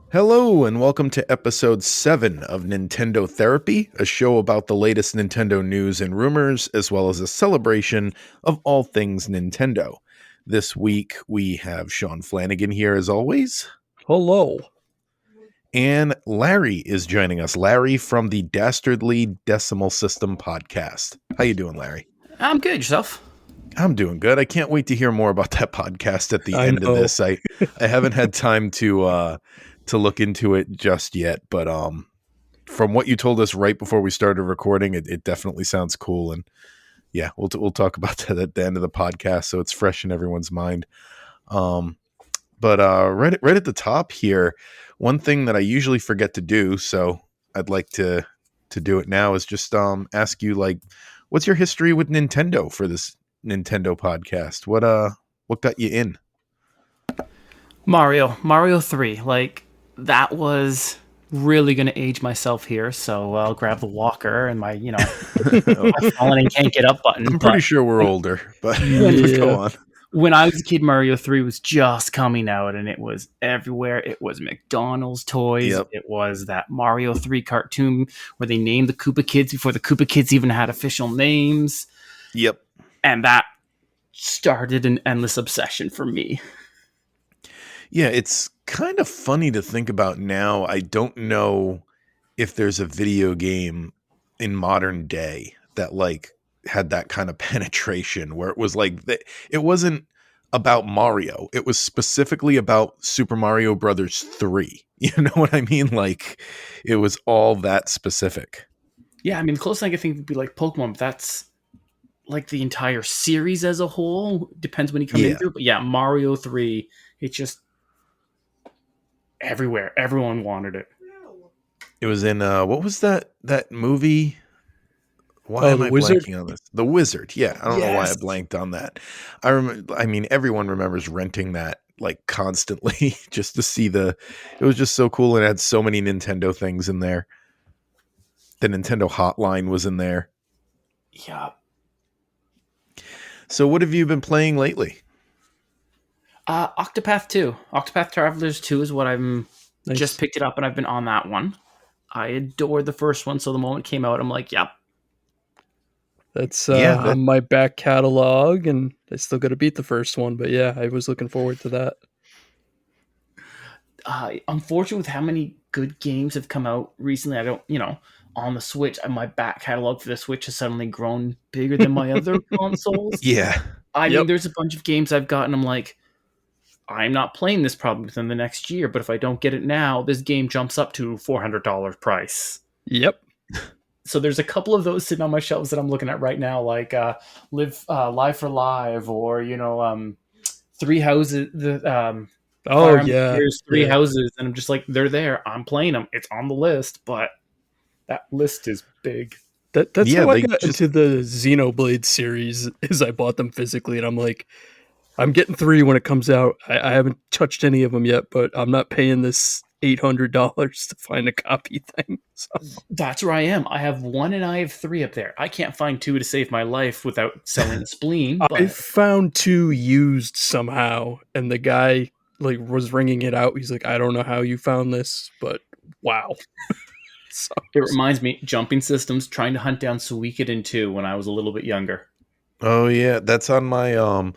Hello, and welcome to episode 7 of Nintendotherapy, a show about the latest Nintendo news and rumors, as well as a celebration of all things Nintendo. This week, we have Sean Flanagan here, as always. Hello. And Larry is joining us. Larry from the Dastardly Decimal System podcast. How you doing, Larry? I'm good. Yourself? I'm doing good. I can't wait to hear more about that podcast at the I end know. of this. I haven't had time to look into it just yet, but from what you told us right before we started recording, it definitely sounds cool. And yeah, we'll talk about that at the end of the podcast, so it's fresh in everyone's mind. But right at the top here, one thing that I usually forget to do, so I'd like to do it now, is just ask you, like, what's your history with Nintendo for this Nintendo podcast? What got you in? Mario 3. Like, that was really going to age myself here, so I'll grab the walker and my, my fallen and can't get up button. I'm pretty sure we're older, but Yeah. go on. When I was a kid, Mario 3 was just coming out, and it was everywhere. It was McDonald's toys. Yep. It was that Mario 3 cartoon where they named the Koopa Kids before the Koopa Kids even had official names. Yep. And that started an endless obsession for me. Yeah, it's kind of funny to think about now. I don't know if there's a video game in modern day that like had that kind of penetration where it was like it wasn't about Mario. It was specifically about Super Mario Brothers 3. You know what I mean? Like, it was all that specific. Yeah, I mean, the closest I could think would be like Pokemon, but that's like the entire series as a whole. Depends when you come into it. But yeah, Mario 3, it's just everywhere. Everyone wanted it. It was in what was that movie? Why am I Wizard? blanking on this? The Wizard. Yeah, I don't know why I Yes. blanked on that. I mean, everyone remembers renting that like constantly just to see it was just so cool, and it had so many Nintendo things in there. The Nintendo hotline was in there. Yeah. So what have you been playing lately? Octopath 2. Octopath Travelers 2 is what I'm Nice. just picked it up, and I've been on that one. I adored the first one, so the moment it came out, I'm like, yep. That's Yeah, on my back catalog, and I still got to beat the first one. But yeah, I was looking forward to that. Unfortunately, with how many good games have come out recently, I don't, on the Switch, my back catalog for the Switch has suddenly grown bigger than my other consoles. Yeah. I Yep. mean, there's a bunch of games I've gotten. I'm like, I'm not playing this probably within the next year, but if I don't get it now, this game jumps up to $400 price. Yep. So there's a couple of those sitting on my shelves that I'm looking at right now, like Live for Live, or Three Houses. Oh Fire yeah. Emblem Three Yeah. Houses, and I'm just like, they're there. I'm playing them. It's on the list, but that list is big. That's Yeah, how I they got just- into the Xenoblade series. Is I bought them physically, and I'm like, I'm getting 3 when it comes out. I haven't touched any of them yet, but I'm not paying this $800 to find a copy thing. So. That's where I am. I have 1 and I have 3 up there. I can't find 2 to save my life without selling a spleen. I But found 2 used somehow, and the guy like was ringing it out. He's like, "I don't know how you found this, but wow." So, it reminds me, jumping systems, trying to hunt down Suikoden 2 when I was a little bit younger. Oh yeah, that's on my I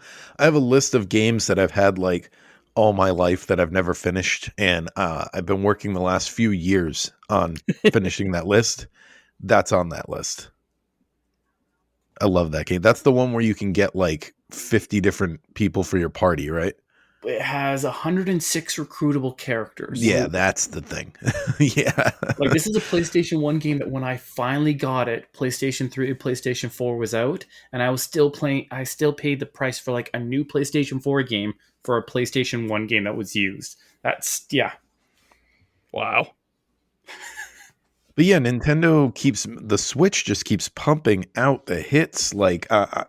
have a list of games that I've had like all my life that I've never finished, and I've been working the last few years on finishing that list. That's on that list. I love that game. That's the one where you can get like 50 different people for your party, right? It has 106 recruitable characters. Yeah, that's the thing. Yeah. Like, this is a PlayStation 1 game that when I finally got it, PlayStation 3 and PlayStation 4 was out, and I was still playing. I still paid the price for like a new PlayStation 4 game for a PlayStation 1 game that was used. That's, yeah. wow. But yeah, the Switch just keeps pumping out the hits. Like, I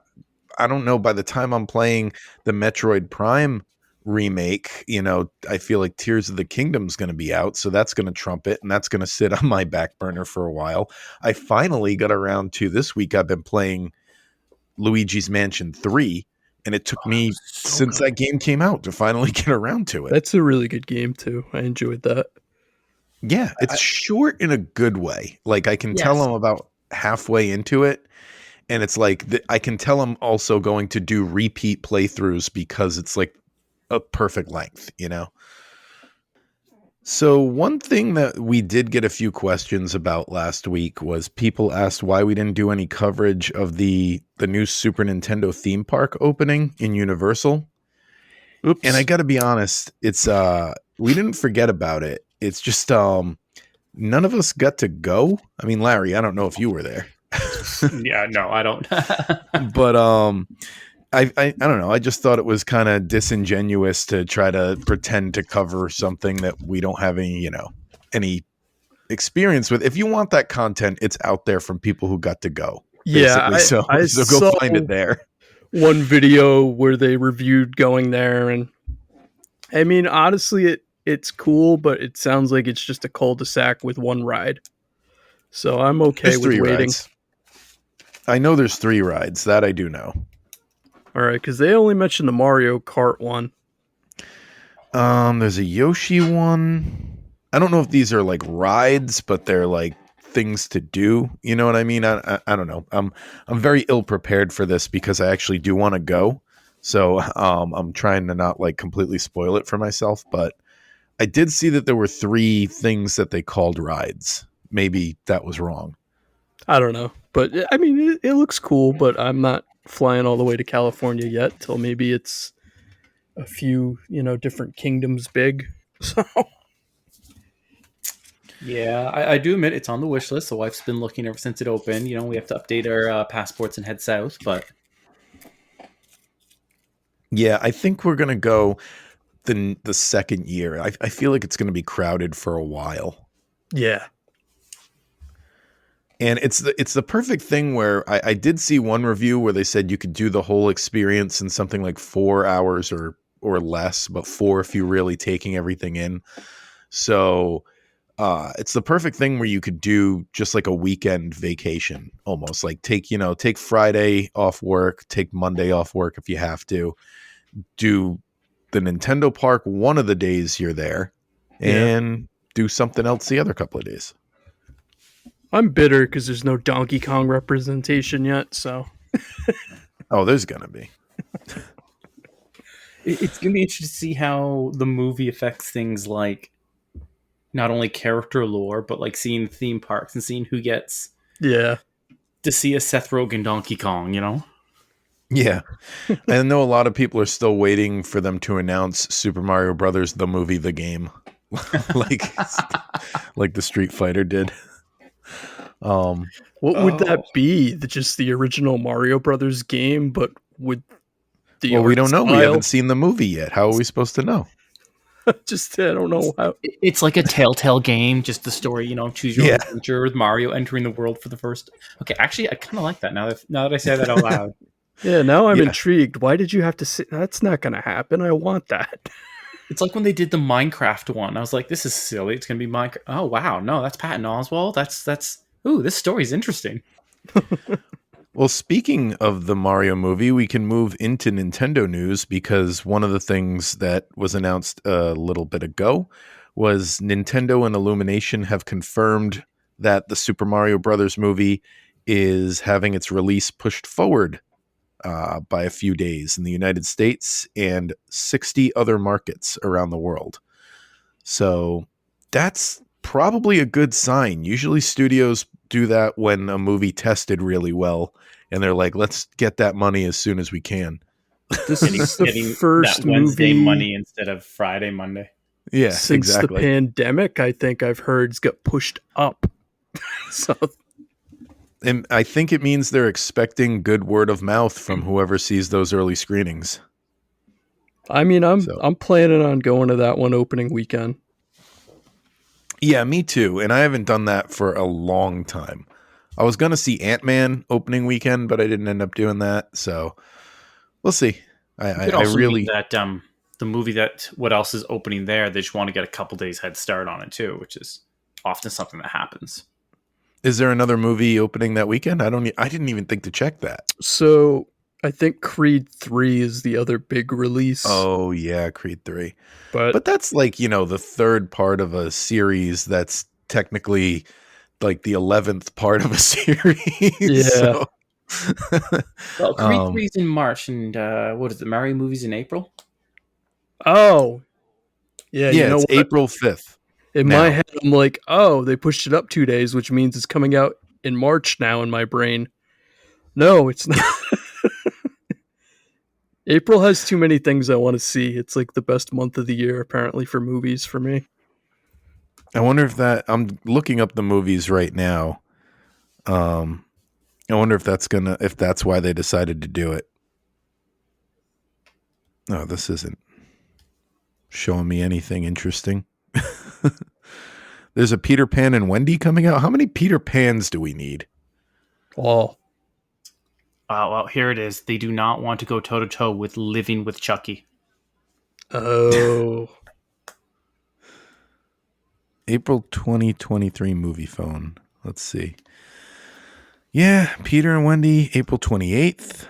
don't know, by the time I'm playing the Metroid Prime remake, I feel like Tears of the Kingdom's going to be out, so that's going to trump it, and that's going to sit on my back burner for a while. I finally got around to this week. I've been playing Luigi's Mansion 3, and it took me since that game came out to finally get around to it. That's a really good game too. I enjoyed that. Yeah, it's short in a good way. Like I can tell Yes. I'm about halfway into it, and it's like I can tell I'm also going to do repeat playthroughs because it's like a perfect length, you know? So one thing that we did get a few questions about last week was people asked why we didn't do any coverage of the new Super Nintendo theme park opening in Universal. And I Oops. got to be honest, it's we didn't forget about it. It's just none of us got to go. I mean, Larry, I don't know if you were there. Yeah, no, I don't. But I don't know. I just thought it was kind of disingenuous to try to pretend to cover something that we don't have any experience with. If you want that content, it's out there from people who got to go, Yeah, basically. So I so go saw find it there. one video where they reviewed going there, and I mean, honestly, it's cool, but it sounds like it's just a cul-de-sac with one ride. So I'm okay There's with 3 waiting. rides. I know there's 3 rides. That I do know. All right, because they only mentioned the Mario Kart one. There's a Yoshi one. I don't know if these are like rides, but they're like things to do. You know what I mean? I don't know. I'm very ill prepared for this because I actually do want to go. So I'm trying to not like completely spoil it for myself. But I did see that there were 3 things that they called rides. Maybe that was wrong. I don't know, but I mean, it looks cool. But I'm not flying all the way to California yet. Till maybe it's a few, different kingdoms big. So Yeah, I do admit it's on the wish list. The wife's been looking ever since it opened. You know, we have to update our passports and head south. But Yeah, I think we're gonna go the second year. I feel like it's gonna be crowded for a while. yeah, And it's the perfect thing where I did see one review where they said you could do the whole experience in something like 4 hours or less, but 4 if you're really taking everything in. So it's the perfect thing where you could do just like a weekend vacation, almost like take Friday off work, take Monday off work if you have to, do the Nintendo Park one of the days you're there, yeah. and do something else the other couple of days. I'm bitter because there's no Donkey Kong representation yet. So Oh, there's gonna be. it's going to be interesting to see how the movie affects things like not only character lore, but like seeing theme parks and seeing who gets yeah, to see a Seth Rogen Donkey Kong, you know? Yeah. I know a lot of people are still waiting for them to announce Super Mario Brothers the movie, the game. like like the Street Fighter did. what would that be? Just the original Mario Brothers game, but with the Well, we art don't know. We style? haven't seen the movie yet. How are we supposed to know? Just I don't know how. It's like a Telltale game, just the story, choose your own Yeah. adventure with Mario entering the world for the first. Okay, actually, I kind of like that now that I say that out loud. Yeah, now I'm Yeah. intrigued. Why did you have to say that's not going to happen? I want that. It's like when they did the Minecraft one. I was like, this is silly. It's going to be Minecraft. Oh, wow. No, that's Patton Oswalt. Ooh, this story's interesting. Well, speaking of the Mario movie, we can move into Nintendo news because one of the things that was announced a little bit ago was Nintendo and Illumination have confirmed that the Super Mario Brothers movie is having its release pushed forward by a few days in the United States and 60 other markets around the world. So that's probably a good sign. Usually studios do that when a movie tested really well and they're like, let's get that money as soon as we can. This is the Getting first that Wednesday movie money instead of Friday, Monday. Yeah, since the exactly. pandemic. I think I've heard got pushed up. So And I think it means they're expecting good word of mouth from whoever sees those early screenings. I mean, I'm So I'm planning on going to that one opening weekend. yeah, me too. And I haven't done that for a long time. I was going to see Ant-Man opening weekend, but I didn't end up doing that. So we'll see. It could I also mean really, that the movie that what else is opening there, they just want to get a couple days head start on it too, which is often something that happens. is there another movie opening that weekend? I didn't even think to check that. So I think Creed 3 is the other big release. Oh yeah, Creed 3. But But that's like, the third part of a series that's technically like the 11th part of a series. yeah. So Well, Creed 3 is in March, and what is it? Mario movies in April. Oh. Yeah, you yeah, know it's what? April 5th. In now. my head, I'm like, oh, they pushed it up 2 days, which means it's coming out in March now in my brain. No, it's not. April has too many things I want to see. It's like the best month of the year, apparently, for movies for me. I wonder if I'm looking up the movies right now. I wonder if that's why they decided to do it. No, this isn't showing me anything interesting. There's a Peter Pan and Wendy coming out. How many Peter Pans do we need? Oh. Well, here it is. They do not want to go toe to toe with Living with Chucky. Oh. April 2023 movie phone. Let's see. Yeah, Peter and Wendy, April 28th.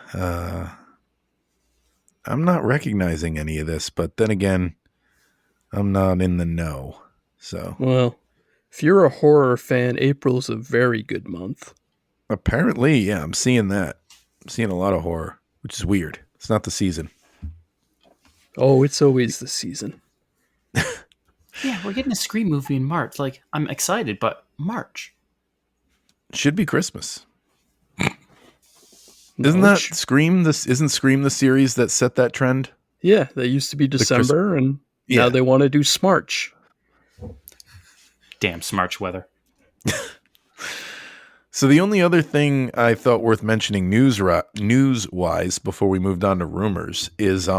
I'm not recognizing any of this, but then again, I'm not in the know. So, Well, if you're a horror fan, April's a very good month. apparently, yeah, I'm seeing that. I'm seeing a lot of horror, which is weird. It's not the season. Oh, it's always the season. Yeah, we're getting a Scream movie in March. Like, I'm excited, but March. Should be Christmas. Isn't that Scream? Isn't Scream the series that set that trend? Yeah, they used to be December, and now they want to do Smarch. Damn Smarch weather. So the only other thing I thought worth mentioning news-wise before we moved on to rumors is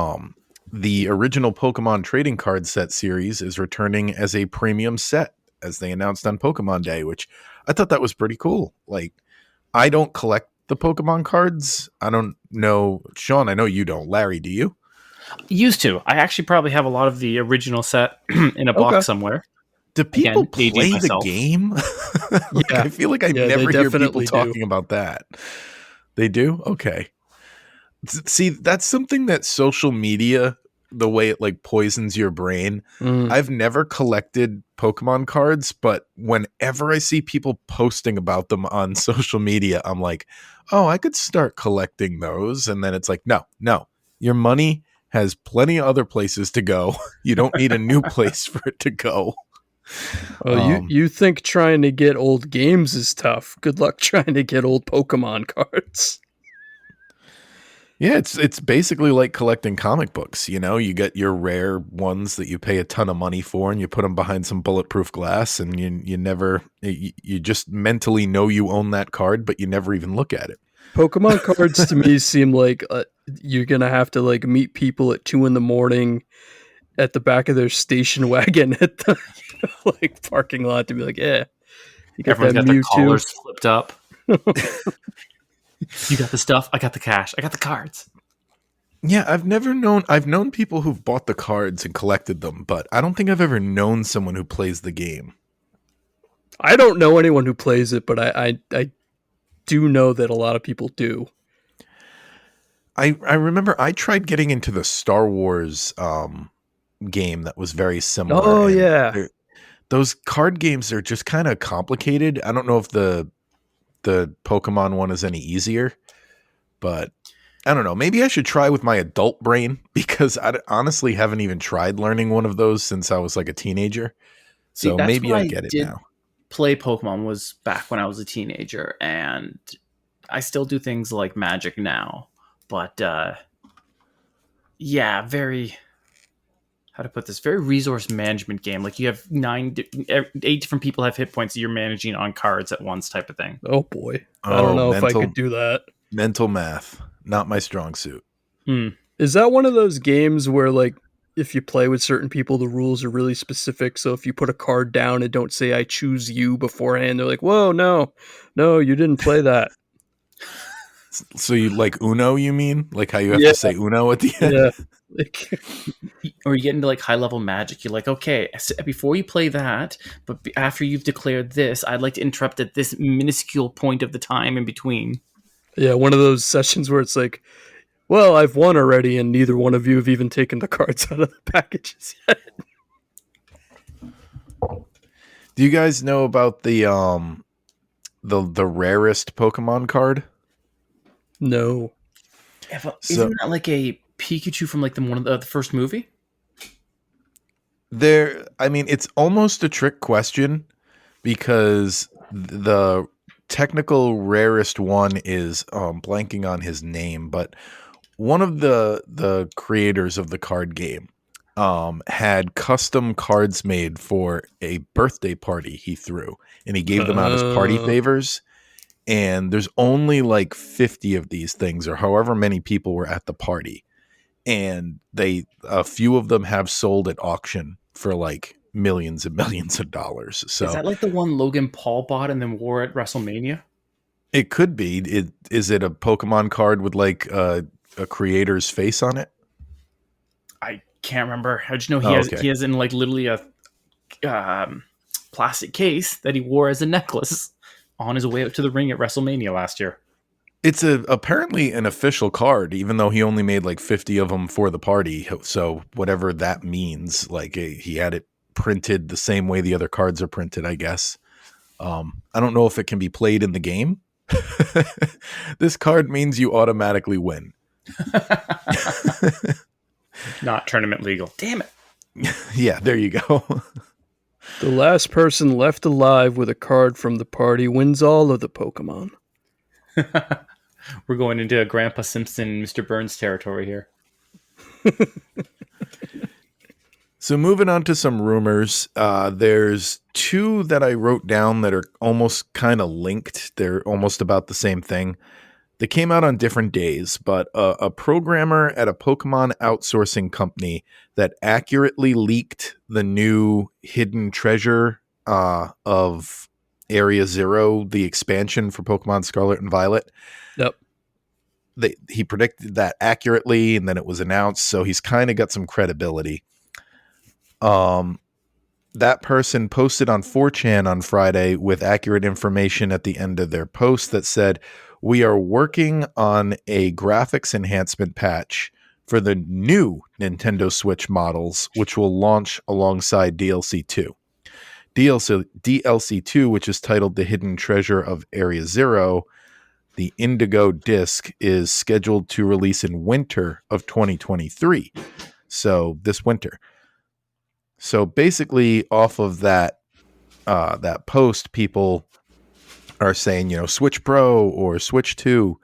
the original Pokemon trading card set series is returning as a premium set, as they announced on Pokemon Day, which I thought that was pretty cool. Like, I don't collect the Pokemon cards. I don't know. Sean, I know you don't. Larry, do you? Used to. I actually probably have a lot of the original set in a box somewhere. Do people play the game? I feel like I never hear people talking about that. They do? Okay. See, that's something that social media, the way it like poisons your brain. I've never collected Pokemon cards, but whenever I see people posting about them on social media, I'm like, oh, I could start collecting those. And then it's like, no, your money has plenty of other places to go. You don't need a new place for it to go. Oh, you think trying to get old games is tough? Good luck trying to get old Pokemon cards. Yeah, it's basically like collecting comic books. You get your rare ones that you pay a ton of money for, and you put them behind some bulletproof glass, and you just mentally know you own that card, but you never even look at it. Pokemon cards to me seem like you're gonna have to like meet people at 2 a.m. at the back of their station wagon at the like parking lot to be like, yeah, you got Everyone's that got Mewtwo. the collars flipped up. You got the stuff, I got the cash, I got the cards. Yeah, I've known people who've bought the cards and collected them, but I don't think I've ever known someone who plays the game. I don't know anyone who plays it, but I do know that a lot of people do. I remember I tried getting into the Star Wars game that was very similar. Oh, yeah. Those card games are just kind of complicated. I don't know if the Pokemon one is any easier, but I don't know. Maybe I should try with my adult brain, because I honestly haven't even tried learning one of those since I was like a teenager. So maybe I get it now. Play Pokemon was back when I was a teenager, and I still do things like Magic now, but very, how to put this, very resource management game. Like, you have 8 different people have hit points that you're managing on cards at once, type of thing. Oh boy, I don't know if I could do that. Mental math, not my strong suit. Is that one of those games where, like, if you play with certain people, the rules are really specific? So if you put a card down and don't say "I choose you" beforehand, they're like, "Whoa, no, you didn't play that." So you like Uno? You mean like how you have to say Uno at the end? Yeah. Or you get into like high level Magic. You're like, okay, before you play that, but after you've declared this, I'd like to interrupt at this minuscule point of the time in between. Yeah, one of those sessions where it's like, Well, I've won already, and neither one of you have even taken the cards out of the packages yet. Do you guys know about the rarest Pokemon card? No. So Isn't that like a Pikachu from like one of the first movie? I mean, it's almost a trick question because the technical rarest one is blanking on his name, but one of the creators of the card game had custom cards made for a birthday party he threw, and he gave them out as party favors. And there's only like 50 of these things, or however many people were at the party, and a few of them have sold at auction for like millions and millions of dollars. Is So that like the one Logan Paul bought and then wore at WrestleMania? it could be. Is it a Pokemon card with like a creator's face on it? I can't remember. I just know Okay. he has in like literally a plastic case that he wore as a necklace on his way up to the ring at WrestleMania last year. It's apparently an official card, even though he only made like 50 of them for the party. So whatever that means, like he had it printed the same way the other cards are printed, I guess. I don't know if it can be played in the game. This card means you automatically win. Not tournament legal. Damn it. Yeah, there you go. The last person left alive with a card from the party wins all of the Pokemon. We're going into Grandpa Simpson, Mr. Burns territory here. So moving on to some rumors, there's two that I wrote down that are almost kind of linked. They're almost about the same thing. They came out on different days, but a programmer at a Pokemon outsourcing company that accurately leaked the new hidden treasure of Area Zero, the expansion for Pokemon Scarlet and Violet. Yep. He predicted that accurately, and then it was announced, so he's kind of got some credibility. That person posted on 4chan on Friday with accurate information at the end of their post that said, "We are working on a graphics enhancement patch for the new Nintendo Switch models, which will launch alongside DLC 2. DLC 2, which is titled The Hidden Treasure of Area Zero, the Indigo disc, is scheduled to release in winter of 2023. So this winter." So basically, off of that post, people are saying, Switch Pro or Switch 2.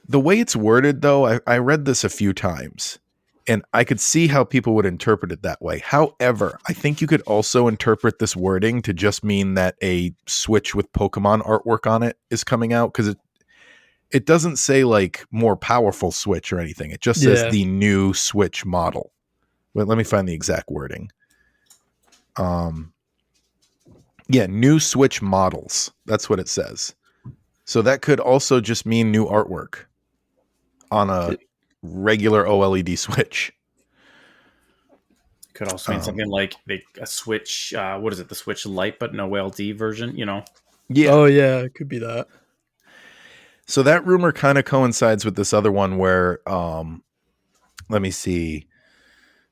The way it's worded, though, I read this a few times, and I could see how people would interpret it that way. However, I think you could also interpret this wording to just mean that a Switch with Pokemon artwork on it is coming out, because it doesn't say like more powerful Switch or anything. It just says the new Switch model. Wait, let me find the exact wording. New Switch models. That's what it says. So that could also just mean new artwork on a regular OLED Switch. Could also mean something like a Switch. What is it? The Switch Lite, but an OLED version. Yeah. Oh yeah, it could be that. So that rumor kind of coincides with this other one where, let me see,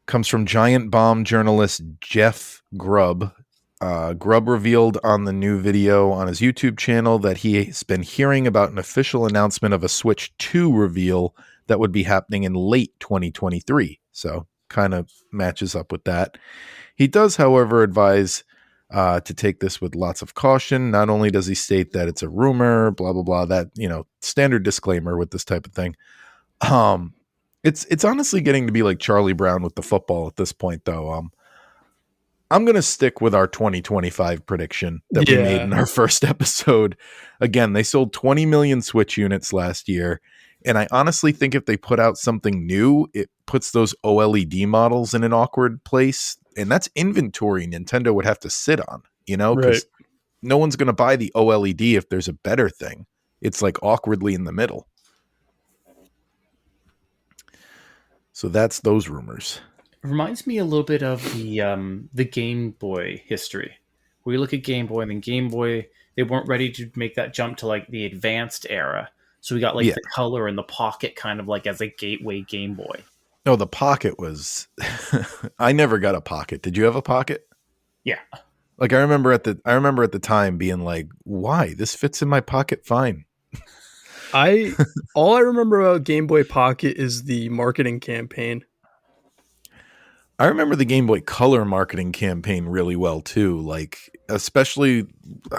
comes from Giant Bomb journalist Jeff Grubb. Grubb revealed on the new video on his YouTube channel that he's been hearing about an official announcement of a Switch 2 reveal that would be happening in late 2023. So kind of matches up with that. He does, however, advise to take this with lots of caution. Not only does he state that it's a rumor, blah, blah, blah, that, standard disclaimer with this type of thing. It's honestly getting to be like Charlie Brown with the football at this point, though. I'm going to stick with our 2025 prediction that we made in our first episode. Again, they sold 20 million Switch units last year. And I honestly think if they put out something new, it puts those OLED models in an awkward place. And that's inventory Nintendo would have to sit on, because no one's going to buy the OLED if there's a better thing. It's like awkwardly in the middle. So that's those rumors. It reminds me a little bit of the Game Boy history. We look at Game Boy, and then Game Boy, they weren't ready to make that jump to like the advanced era. So we got like Yeah. the color and the pocket kind of like as a gateway Game Boy. No, the pocket was. I never got a pocket. Did you have a pocket? Yeah. Like I remember at the time being like, why? This fits in my pocket fine. All I remember about Game Boy Pocket is the marketing campaign. I remember the Game Boy Color marketing campaign really well too. Like especially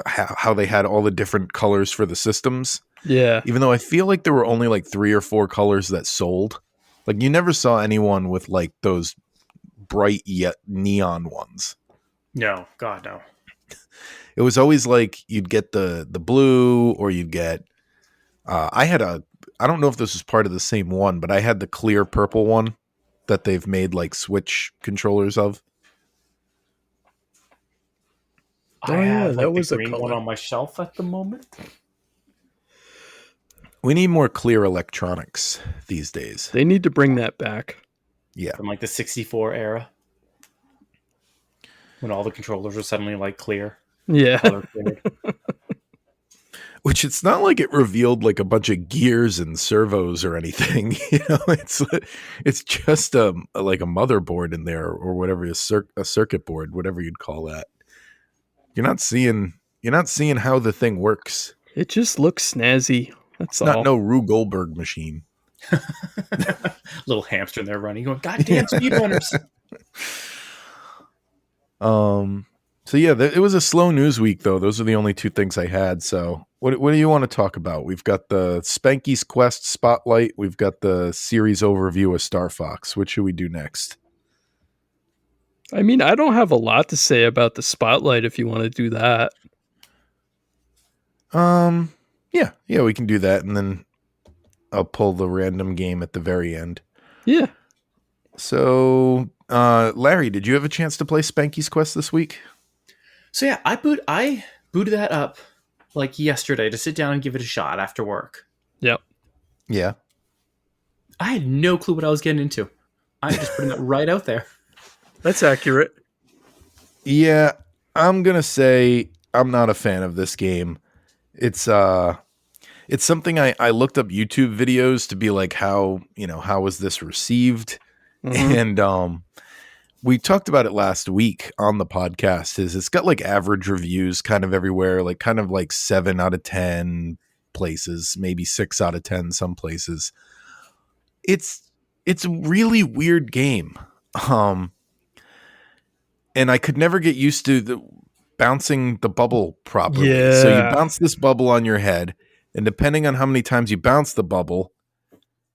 how they had all the different colors for the systems. Yeah. Even though I feel like there were only like 3 or 4 colors that sold. Like you never saw anyone with like those bright yet neon ones. No, God, no. It was always like you'd get the blue, or you'd get I don't know if this was part of the same one, but I had the clear purple one that they've made like Switch controllers of. I have like the green one on my shelf at the moment. We need more clear electronics these days. They need to bring that back. Yeah. From like the 64 era. When all the controllers were suddenly like clear. Yeah. Which it's not like it revealed like a bunch of gears and servos or anything. You know, it's just like a motherboard in there or whatever, a circuit board, whatever you'd call that. You're not seeing how the thing works. It just looks snazzy. That's all. Not no Rube Goldberg machine. Little hamster in there running, going, "Goddamn speedrunners!" So yeah, it was a slow news week though. Those are the only 2 things I had. So what do you want to talk about? We've got the Spanky's Quest Spotlight. We've got the series overview of Star Fox. What should we do next? I mean, I don't have a lot to say about the Spotlight if you want to do that. Yeah, we can do that, and then I'll pull the random game at the very end. Yeah. So, Larry, did you have a chance to play Spanky's Quest this week? So yeah, I booted that up like yesterday to sit down and give it a shot after work. Yep. Yeah. I had no clue what I was getting into. I'm just putting it right out there. That's accurate. Yeah, I'm gonna say I'm not a fan of this game. It's something I looked up YouTube videos to be like, how was this received? Mm-hmm. And we talked about it last week on the podcast. It's got like average reviews kind of everywhere, like kind of like 7 out of 10 places, maybe 6 out of 10 some places. It's a really weird game. And I could never get used to bouncing the bubble properly. Yeah. So you bounce this bubble on your head, and depending on how many times you bounce the bubble,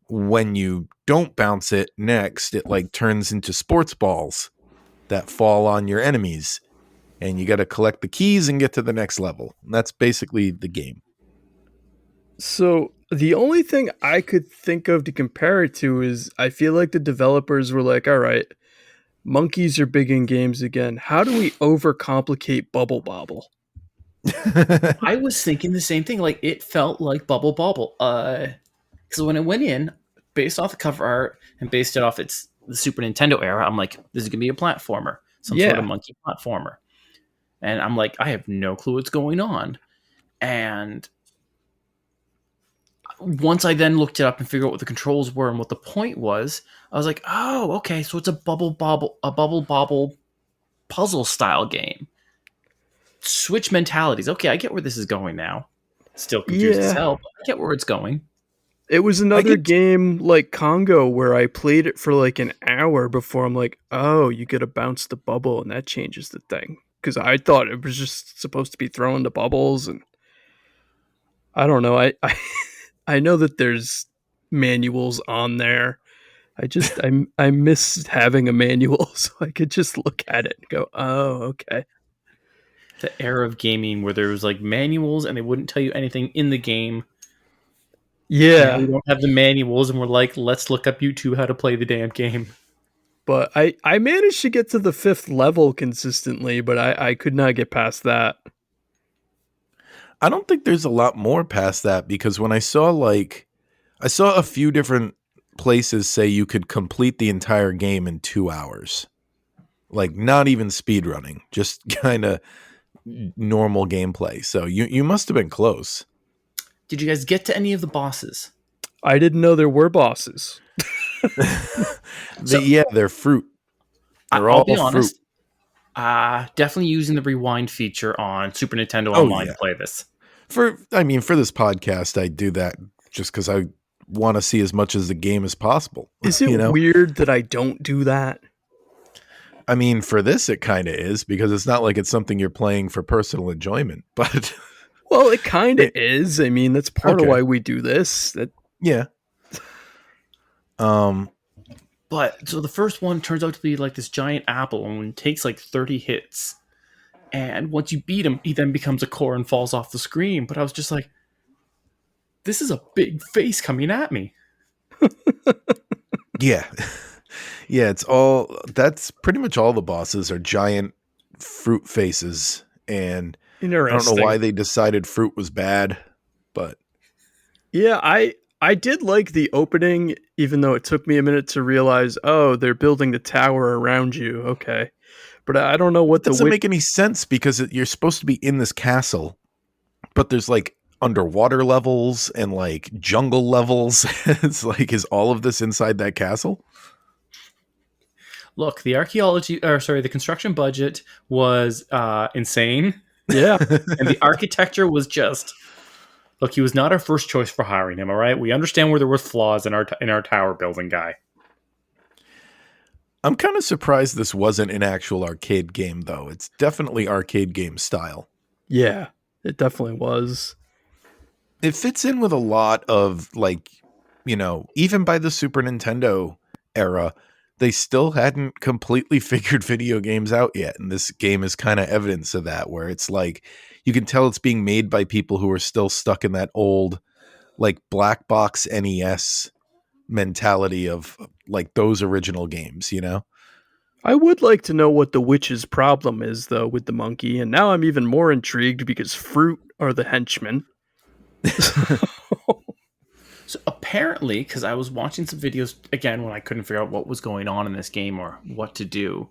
when you don't bounce it next, it like turns into sports balls that fall on your enemies, and you got to collect the keys and get to the next level. And that's basically the game. So the only thing I could think of to compare it to is I feel like the developers were like, all right, monkeys are big in games again. How do we overcomplicate Bubble Bobble? I was thinking the same thing. Like, it felt like Bubble Bobble. Because when it went in, based off the cover art and based it off the Super Nintendo era, I'm like, this is going to be a platformer. Some sort of monkey platformer. And I'm like, I have no clue what's going on. And once I then looked it up and figured out what the controls were and what the point was, I was like, oh, okay, so it's a bubble bobble puzzle style game. Switch mentalities. Okay, I get where this is going now. Still confused as hell, but I get where it's going. It was another game like Congo where I played it for like an hour before I'm like, oh, you gotta bounce the bubble and that changes the thing. Because I thought it was just supposed to be throwing the bubbles, and I don't know. I know that there's manuals on there. I miss having a manual so I could just look at it and go, oh, okay. The era of gaming where there was like manuals and they wouldn't tell you anything in the game. Yeah. Now we don't have the manuals and we're like, let's look up YouTube how to play the damn game. But I managed to get to the 5th level consistently, but I could not get past that. I don't think there's a lot more past that, because when I saw a few different places say you could complete the entire game in 2 hours. Like not even speedrunning, just kind of normal gameplay. So you must have been close. Did you guys get to any of the bosses? I didn't know there were bosses. So- Yeah, they're fruit. They're I'll all be fruit. honest. Definitely using the rewind feature on Super Nintendo Oh, Online yeah. to play this. For this podcast, I do that just because I want to see as much as the game as possible. Is it weird that I don't do that? I mean, for this, it kind of is because it's not like it's something you're playing for personal enjoyment. But Well, it kind of is. I mean, that's part of Okay. why we do this. yeah. But so the first one turns out to be like this giant apple and takes like 30 hits. And once you beat him, he then becomes a core and falls off the screen. But I was just like, this is a big face coming at me. Yeah. Yeah, that's pretty much all the bosses are giant fruit faces. And I Interesting. don't know why they decided fruit was bad, but Yeah, I did like the opening, even though it took me a minute to realize, oh, they're building the tower around you. Okay. But I don't know what it doesn't make any sense because you're supposed to be in this castle, but there's like underwater levels and like jungle levels. It's like, is all of this inside that castle? Look, the construction budget was insane. Yeah. And the architecture was just... Look, he was not our first choice for hiring him, all right? We understand where there were flaws in our tower building guy. I'm kind of surprised this wasn't an actual arcade game, though. It's definitely arcade game style. Yeah, it definitely was. It fits in with a lot of, like, even by the Super Nintendo era, they still hadn't completely figured video games out yet. And this game is kind of evidence of that, where it's like, you can tell it's being made by people who are still stuck in that old, like, black box NES mentality of, like, those original games, I would like to know what the witch's problem is, though, with the monkey. And now I'm even more intrigued because fruit are the henchmen. So apparently, because I was watching some videos, again, when I couldn't figure out what was going on in this game or what to do,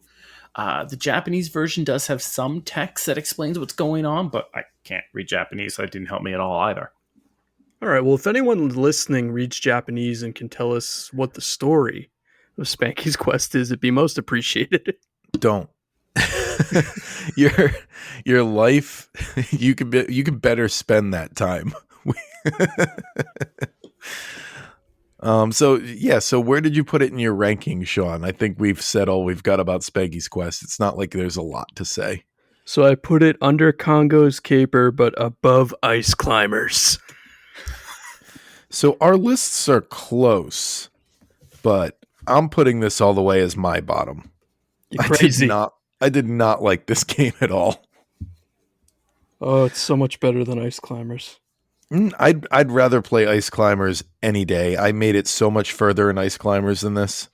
the Japanese version does have some text that explains what's going on, but I can't read Japanese, so it didn't help me at all either. All right, well, if anyone listening reads Japanese and can tell us what the story of Spanky's Quest is, it'd be most appreciated. Don't. your life, you could better spend that time. So where did you put it in your ranking, Sean? I think we've said all we've got about Spanky's Quest. It's not like there's a lot to say. So I put it under Congo's Caper, but above Ice Climbers. So our lists are close, but I'm putting this all the way as my bottom. You're crazy. I did not like this game at all. Oh, it's so much better than Ice Climbers. I'd rather play Ice Climbers any day. I made it so much further in Ice Climbers than this.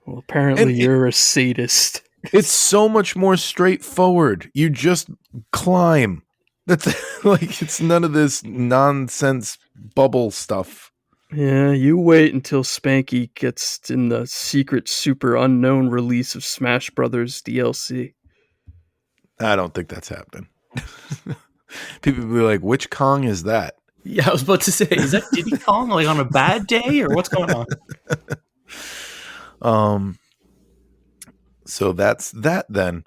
Well, apparently you're a sadist. It's so much more straightforward. You just climb. That's like, it's none of this nonsense bubble stuff. Yeah, you wait until Spanky gets in the secret super unknown release of Smash Brothers DLC. I don't think that's happening. People will be like, which Kong is that? Yeah, I was about to say, is that Diddy Kong like on a bad day or what's going on? So that's that then.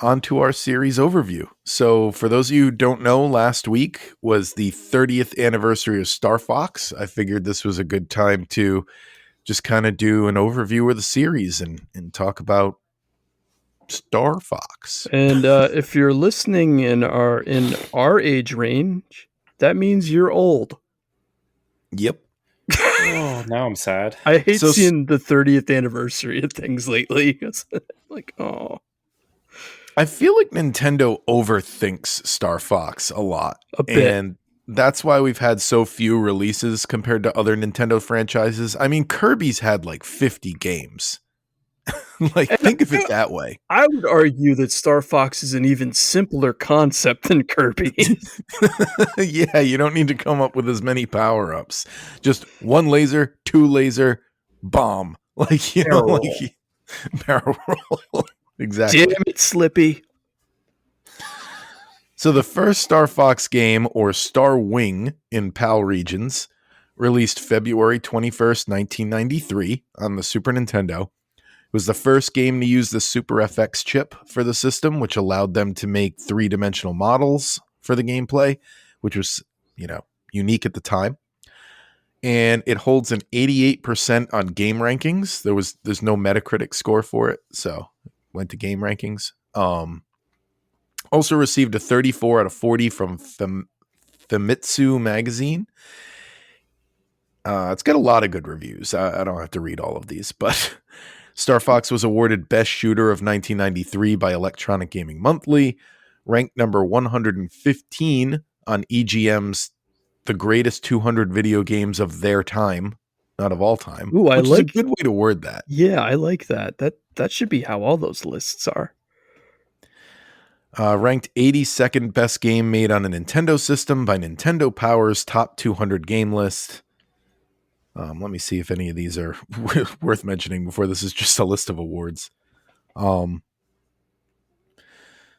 On to our series overview. So for those of you who don't know, last week was the 30th anniversary of Star Fox. I figured this was a good time to just kind of do an overview of the series and talk about Star Fox. And if you're listening and are in our age range, that means you're old. Yep. Oh, now I'm sad. I hate seeing the 30th anniversary of things lately. It's like, oh. I feel like Nintendo overthinks Star Fox a lot. A bit. And that's why we've had so few releases compared to other Nintendo franchises. I mean, Kirby's had like 50 games. Like, think of it that way. I would argue that Star Fox is an even simpler concept than Kirby. Yeah, you don't need to come up with as many power-ups. Just one laser, two laser, bomb. Like, Barrel barrel roll. Exactly. Damn it, Slippy. So the first Star Fox game, or Star Wing in PAL regions, released February 21st, 1993 on the Super Nintendo. It was the first game to use the Super FX chip for the system, which allowed them to make three-dimensional models for the gameplay, which was, unique at the time. And it holds an 88% on game rankings. There's no Metacritic score for it, so went to game rankings. Also received a 34 out of 40 from Famitsu magazine. It's got a lot of good reviews. I don't have to read all of these, but Star Fox was awarded Best Shooter of 1993 by Electronic Gaming Monthly, ranked number 115 on EGM's The Greatest 200 Video Games of Their Time, not of all time. Ooh, which is a good way to word that. Yeah, I like that. That should be how all those lists are. Ranked 82nd best game made on a Nintendo system by Nintendo Power's Top 200 Game List. Let me see if any of these are worth mentioning before this is just a list of awards.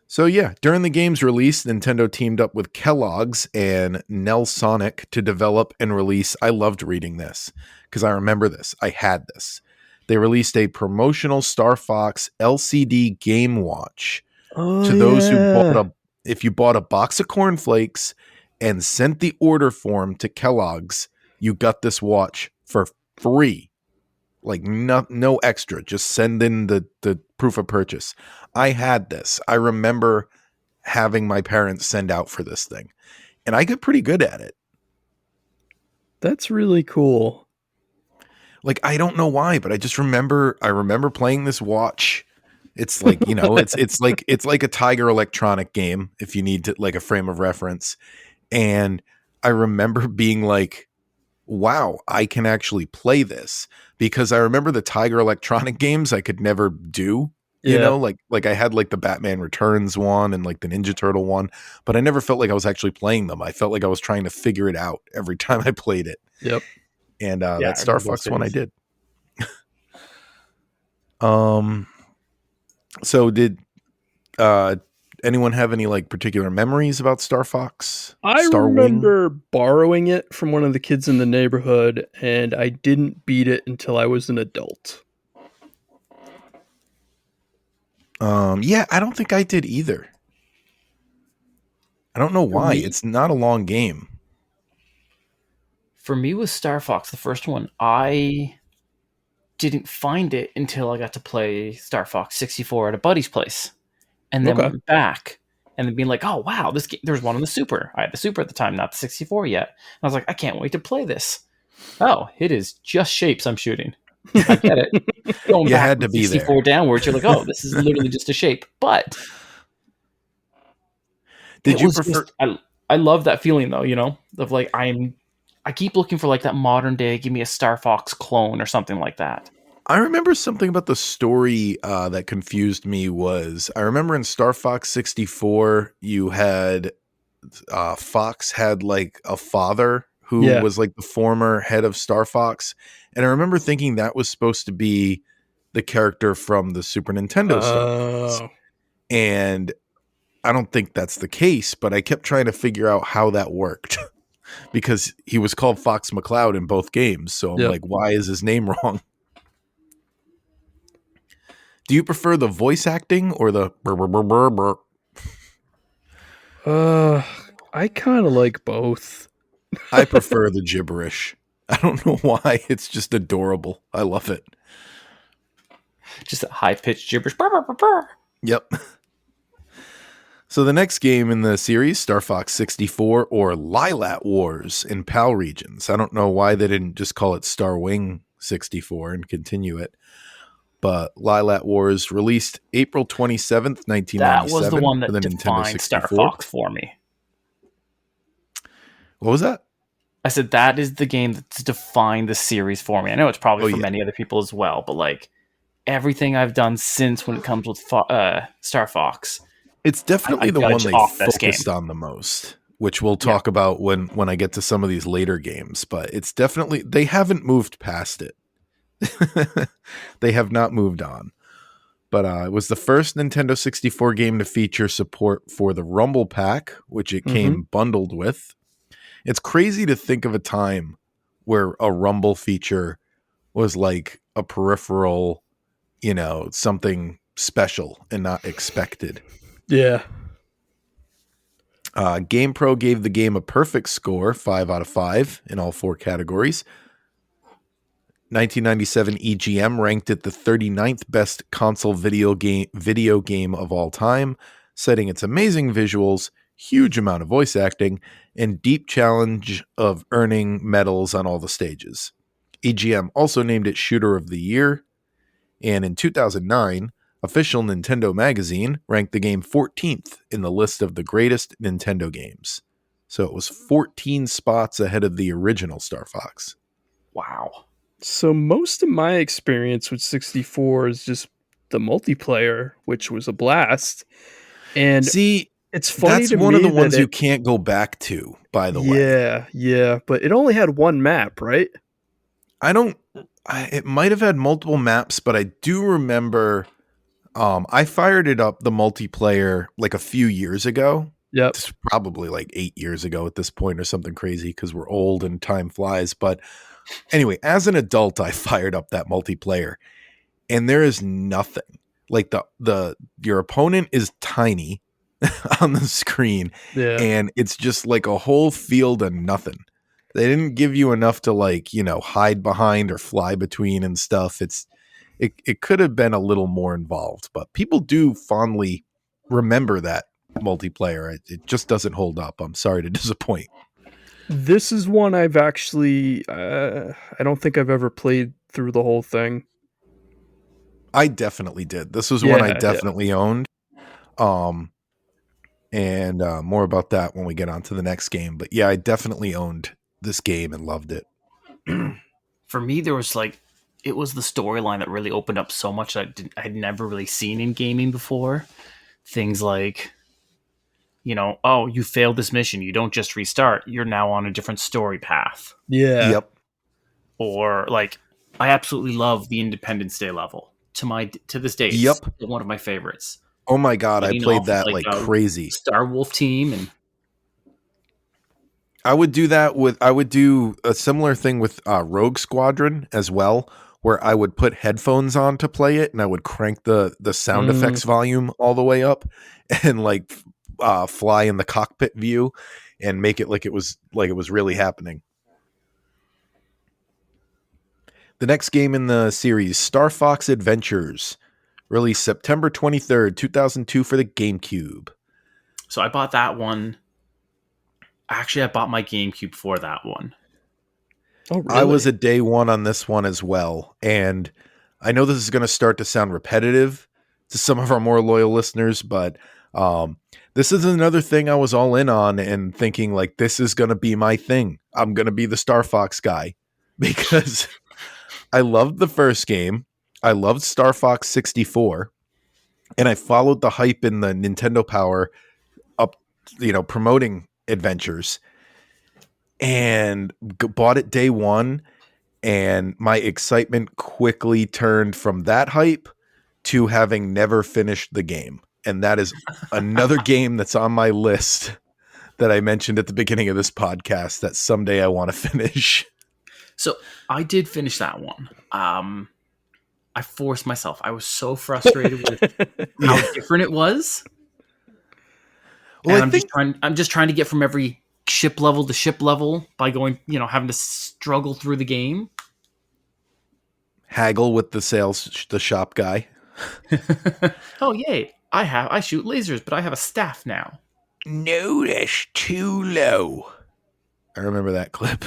So yeah, during the game's release, Nintendo teamed up with Kellogg's and Nelsonic to develop and release. I loved reading this because I remember this. I had this. They released a promotional Star Fox LCD Game Watch to those who if you bought a box of cornflakes and sent the order form to Kellogg's, you got this watch for free. Like no extra. Just send in the proof of purchase. I had this. I remember having my parents send out for this thing. And I get pretty good at it. That's really cool. Like, I don't know why, but I remember playing this watch. It's like, it's like a Tiger Electronic game, if you need to, like, a frame of reference. And I remember being like, wow, I can actually play this, because I remember the Tiger Electronic games I could never do, like I had like the Batman Returns one and like the Ninja Turtle one, but I never felt like I was actually playing them. I felt like I was trying to figure it out every time I played it. Yep. And that Star Fox one I did. So did anyone have any like particular memories about Star Fox? I remember borrowing it from one of the kids in the neighborhood, and I didn't beat it until I was an adult. Yeah, I don't think I did either. I don't know why. It's not a long game. For me with Star Fox, the first one, I didn't find it until I got to play Star Fox 64 at a buddy's place. And then went back and then being like, oh, wow, this game, there was one on the Super. I had the Super at the time, not the 64 yet. And I was like, I can't wait to play this. Oh, it is just shapes I'm shooting. I get it. Going back had to be 64 there. downwards, you're like, oh, this is literally just a shape. But did you prefer? I love that feeling though, of like I keep looking for like that modern day, give me a Star Fox clone or something like that. I remember something about the story that confused me was, I remember in Star Fox 64, you had Fox had like a father who was like the former head of Star Fox. And I remember thinking that was supposed to be the character from the Super Nintendo Star Fox. And I don't think that's the case, but I kept trying to figure out how that worked because he was called Fox McCloud in both games. So I'm like, why is his name wrong? Do you prefer the voice acting or the burr, burr, burr, burr, burr? I kind of like both. I prefer the gibberish. I don't know why. It's just adorable. I love it. Just a high-pitched gibberish. Burr, burr, burr, burr. Yep. So the next game in the series, Star Fox 64 or Lilat Wars in PAL regions. I don't know why they didn't just call it Star Wing 64 and continue it. But Lilat Wars released April 27th, 1997. That was the one that for the defined Nintendo 64. Star Fox for me. What was that? I said that is the game that's defined the series for me. I know it's probably for many other people as well, but like everything I've done since when it comes with Star Fox, it's definitely the one they focused on the most, which we'll talk about when I get to some of these later games. But it's definitely, they haven't moved past it. They have not moved on. But it was the first Nintendo 64 game to feature support for the Rumble Pack, which it came bundled with. It's crazy to think of a time where a Rumble feature was like a peripheral, something special and not expected. Yeah. GamePro gave the game a perfect score, 5 out of 5 in all 4 categories. 1997 EGM ranked it the 39th best console video game of all time, citing its amazing visuals, huge amount of voice acting, and deep challenge of earning medals on all the stages. EGM also named it Shooter of the Year, and in 2009, official Nintendo magazine ranked the game 14th in the list of the greatest Nintendo games. So it was 14 spots ahead of the original Star Fox. Wow. So most of my experience with 64 is just the multiplayer, which was a blast. And see, it's funny that's to one me of the ones that you can't go back to, by the way. Yeah, but it only had one map, right? It might have had multiple maps, but I do remember I fired it up, the multiplayer, like a few years ago. Yep. It's probably like 8 years ago at this point or something crazy because we're old and time flies. But anyway, as an adult, I fired up that multiplayer and there is nothing. Like your opponent is tiny on the screen and it's just like a whole field of nothing. They didn't give you enough to hide behind or fly between and stuff. It could have been a little more involved, but people do fondly remember that multiplayer. It just doesn't hold up. I'm sorry to disappoint. This is one I've actually, I don't think I've ever played through the whole thing. I definitely did. This was one I definitely owned. And more about that when we get on to the next game. But yeah, I definitely owned this game and loved it. For me, there was it was the storyline that really opened up so much that I'd never really seen in gaming before. Things like, oh, you failed this mission. You don't just restart. You're now on a different story path. Yeah. Yep. Or I absolutely love the Independence Day level. To this day, it's one of my favorites. Oh my God, I played that like crazy. Star Wolf team, and I would do a similar thing with Rogue Squadron as well, where I would put headphones on to play it and I would crank the sound effects volume all the way up and fly in the cockpit view and make it like it was really happening. The next game in the series, Star Fox Adventures, released September 23rd, 2002 for the GameCube. So I bought that one. Actually, I bought my GameCube for that one. Oh, really? I was a day one on this one as well. And I know this is going to start to sound repetitive to some of our more loyal listeners, but this is another thing I was all in on and thinking this is going to be my thing. I'm going to be the Star Fox guy because I loved the first game. I loved Star Fox 64 and I followed the hype in the Nintendo Power up, promoting Adventures and bought it day one. And my excitement quickly turned from that hype to having never finished the game. And that is another game that's on my list that I mentioned at the beginning of this podcast that someday I want to finish. So I did finish that one. I forced myself. I was so frustrated with how different it was. Well, and I'm just trying to get from every ship level to ship level by going, having to struggle through the game. Haggle with the shop guy. Oh, yay. I shoot lasers, but I have a staff now. No, that's too low. I remember that clip.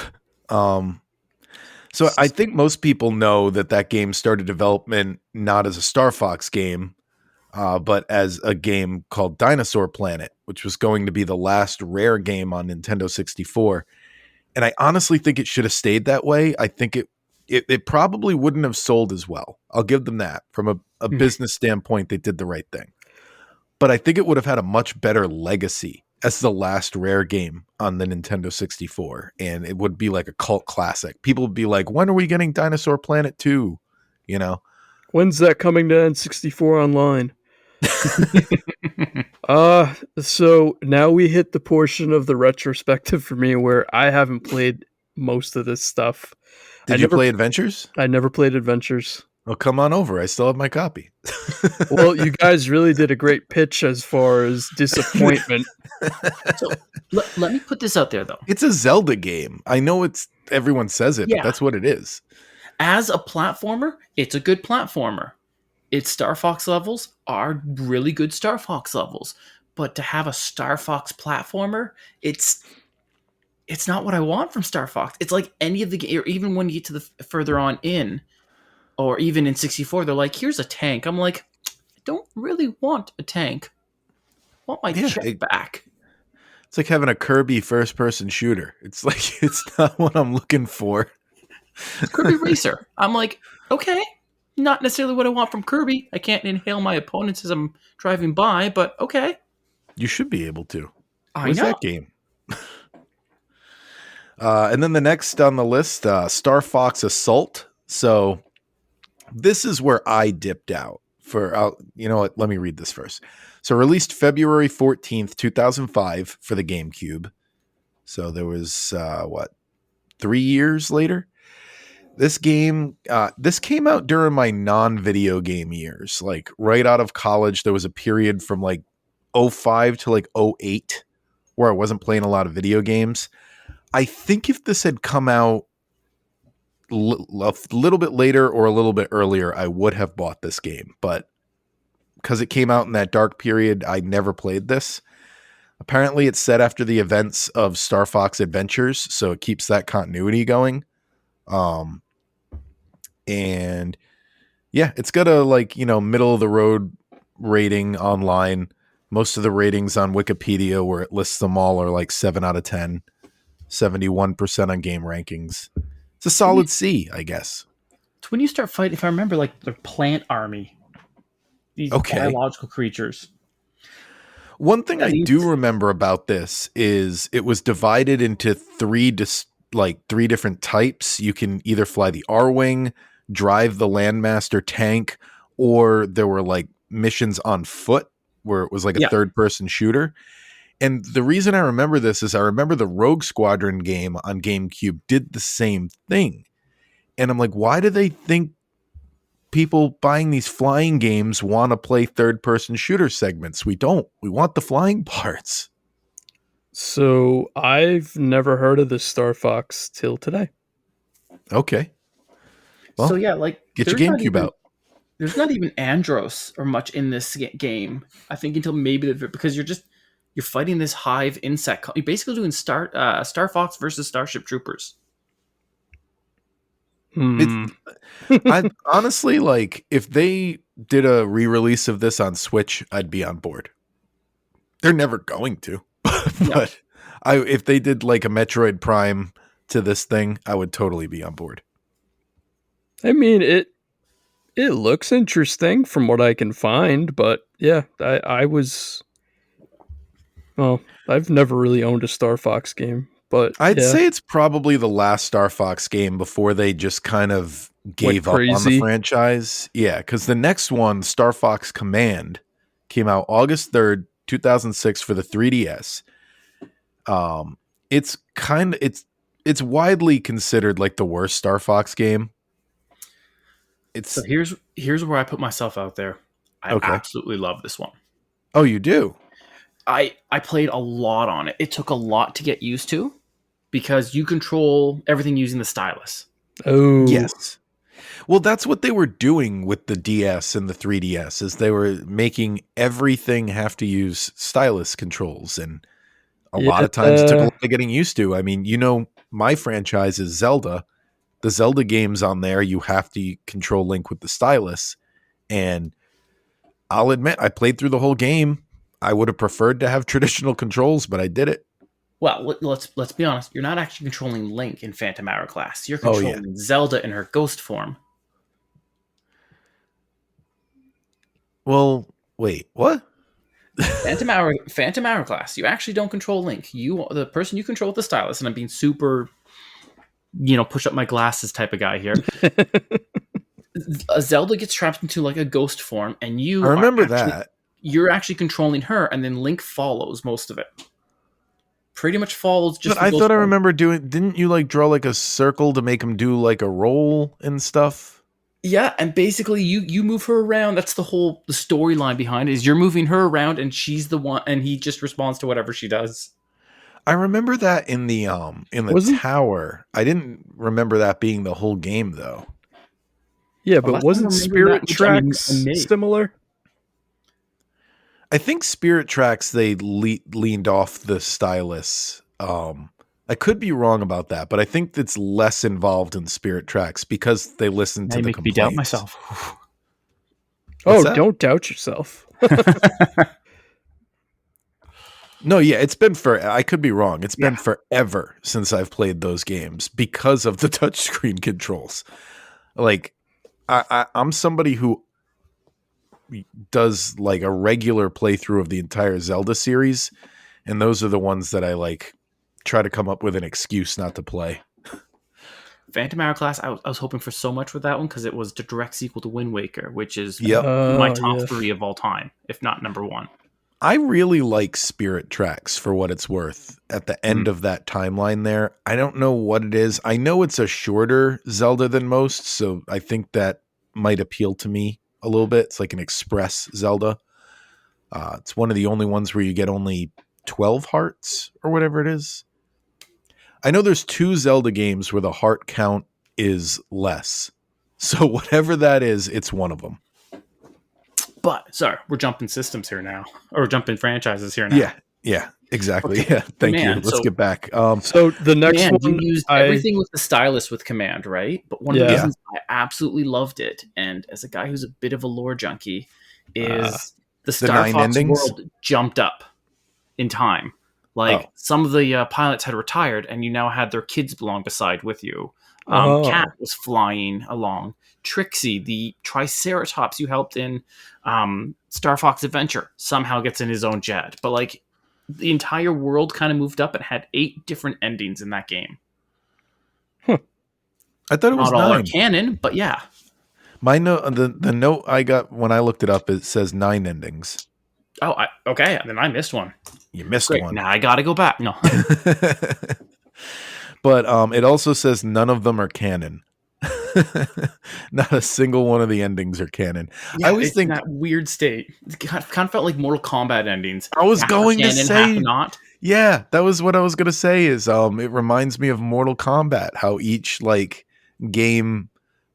So I think most people know that game started development not as a Star Fox game, but as a game called Dinosaur Planet, which was going to be the last Rare game on Nintendo 64. And I honestly think it should have stayed that way. I think it probably wouldn't have sold as well. I'll give them that. From a business standpoint, they did the right thing. But I think it would have had a much better legacy as the last Rare game on the Nintendo 64. And it would be like a cult classic. People would be like, when are we getting Dinosaur Planet 2? When's that coming to N64 Online? So now we hit the portion of the retrospective for me where I haven't played most of this stuff. Did you play Adventures? I never played Adventures. Well, come on over. I still have my copy. Well, you guys really did a great pitch as far as disappointment. So let me put this out there, though. It's a Zelda game. I know everyone says it, Yeah. but that's what it is. As a platformer, it's a good platformer. Its Star Fox levels are really good Star Fox levels. But to have a Star Fox platformer, it's not what I want from Star Fox. It's like any of the, or even when you get to the further on in, or even in 64, they're like, here's a tank. I'm like, I don't really want a tank. I want my check back. It's like having a Kirby first-person shooter. It's like, it's not what I'm looking for. Kirby Racer. I'm like, okay, not necessarily what I want from Kirby. I can't inhale my opponents as I'm driving by, but okay. You should be able to. I know. That game? And then the next on the list, Star Fox Assault. So this is where I dipped out. You know what? Let me read this first. So released February 14th, 2005 for the GameCube. So there was, 3 years later? This game, this came out during my non-video game years. Like right out of college, there was a period from like 05 to like 08 where I wasn't playing a lot of video games. I think if this had come out a little bit later or a little bit earlier, I would have bought this game. But because it came out in that dark period, I never played this. Apparently, it's set after the events of Star Fox Adventures, so it keeps that continuity going. And yeah, it's got a middle of the road rating online. Most of the ratings on Wikipedia, where it lists them all, are like 7 out of 10, 71% on game rankings. It's a solid C, I guess. It's when you start fighting, if I remember, like the plant army, these biological creatures. One thing I do remember about this is it was divided into three different types. You can either fly the R-Wing, drive the Landmaster tank, or there were like missions on foot where it was like a third-person shooter. And the reason I remember this is I remember the Rogue Squadron game on GameCube did the same thing. And I'm like, why do they think people buying these flying games want to play third-person shooter segments? We don't. We want the flying parts. So I've never heard of this Star Fox till today. Okay. Well, so yeah, like get your GameCube out. There's not even Andros or much in this game. I think until maybe because you're fighting this hive insect. You're basically doing Star Fox versus Starship Troopers. I honestly, like, if they did a re-release of this on Switch, I'd be on board. They're never going to, but if they did like a Metroid Prime to this thing, I would totally be on board. I mean, it looks interesting from what I can find, but yeah, I've never really owned a Star Fox game, but I'd say it's probably the last Star Fox game before they just kind of gave up on the franchise. Yeah, because the next one, Star Fox Command, came out August 3rd, 2006 for the 3DS. It's widely considered like the worst Star Fox game. So here's where I put myself out there. I absolutely love this one. Oh, you do? I played a lot on it. It took a lot to get used to because you control everything using the stylus. Oh. Yes. Well, that's what they were doing with the DS and the 3DS is they were making everything have to use stylus controls. And a lot of times it took a lot of getting used to. I mean, my franchise is Zelda. The Zelda games on there, you have to control Link with the stylus. And I'll admit, I played through the whole game. I would have preferred to have traditional controls, but I did it. Well, let's be honest. You're not actually controlling Link in Phantom Hourglass. You're controlling Zelda in her ghost form. Well, wait, what? Phantom Hourglass. You actually don't control Link. The person you control with the stylus, and I'm being super, push up my glasses type of guy here. Zelda gets trapped into like a ghost form, and I remember that. You're actually controlling her, and then Link follows most of it. Pretty much follows just. But I thought I remember didn't you like draw like a circle to make him do like a roll and stuff? Yeah, and basically you move her around. That's the storyline behind it, is you're moving her around, and she's the one, and he just responds to whatever she does. I remember that in the tower. I didn't remember that being the whole game though. Yeah, but wasn't Spirit Tracks similar? I think Spirit Tracks, they leaned off the stylus. I could be wrong about that, but I think it's less involved in Spirit Tracks because they listen to the complaints. Me doubt myself. Don't doubt yourself. No, yeah, it's been I could be wrong. It's been forever since I've played those games because of the touchscreen controls. Like, I'm somebody who does like a regular playthrough of the entire Zelda series, and those are the ones that I like try to come up with an excuse not to play. Phantom Hourglass, I was hoping for so much with that one because it was the direct sequel to Wind Waker, which is my top 3 of all time, if not number 1. I really like Spirit Tracks for what it's worth at the end of that timeline there. I don't know what it is. I know it's a shorter Zelda than most, so I think that might appeal to me a little bit. It's like an express Zelda. It's one of the only ones where you get only 12 hearts or whatever it is. I know there's 2 Zelda games where the heart count is less. So whatever that is, it's one of them. But, sorry, we're jumping systems here now. Or jumping franchises here now. Yeah, exactly. Okay. Yeah, thank you. Let's get back. So the next one... You used everything with the stylus with Command, right? But one of the reasons I absolutely loved it, and as a guy who's a bit of a lore junkie, is the Star Fox world jumped up in time. Like, some of the pilots had retired, and you now had their kids along beside with you. Cat was flying along. Trixie, the Triceratops you helped in Star Fox Adventure, somehow gets in his own jet. But like, the entire world kind of moved up and had 8 different endings in that game. I thought it was not 9. all are canon, but yeah. My note, the note I got when I looked it up, it says 9 endings. Oh, okay. Then I missed one. You missed one. Now I got to go back. No. But it also says none of them are canon. Not a single one of the endings are canon. Yeah, I always think that weird state. It kind of felt like Mortal Kombat endings. I was going to say, not. Yeah, that was what I was going to say. Is it reminds me of Mortal Kombat, how each like game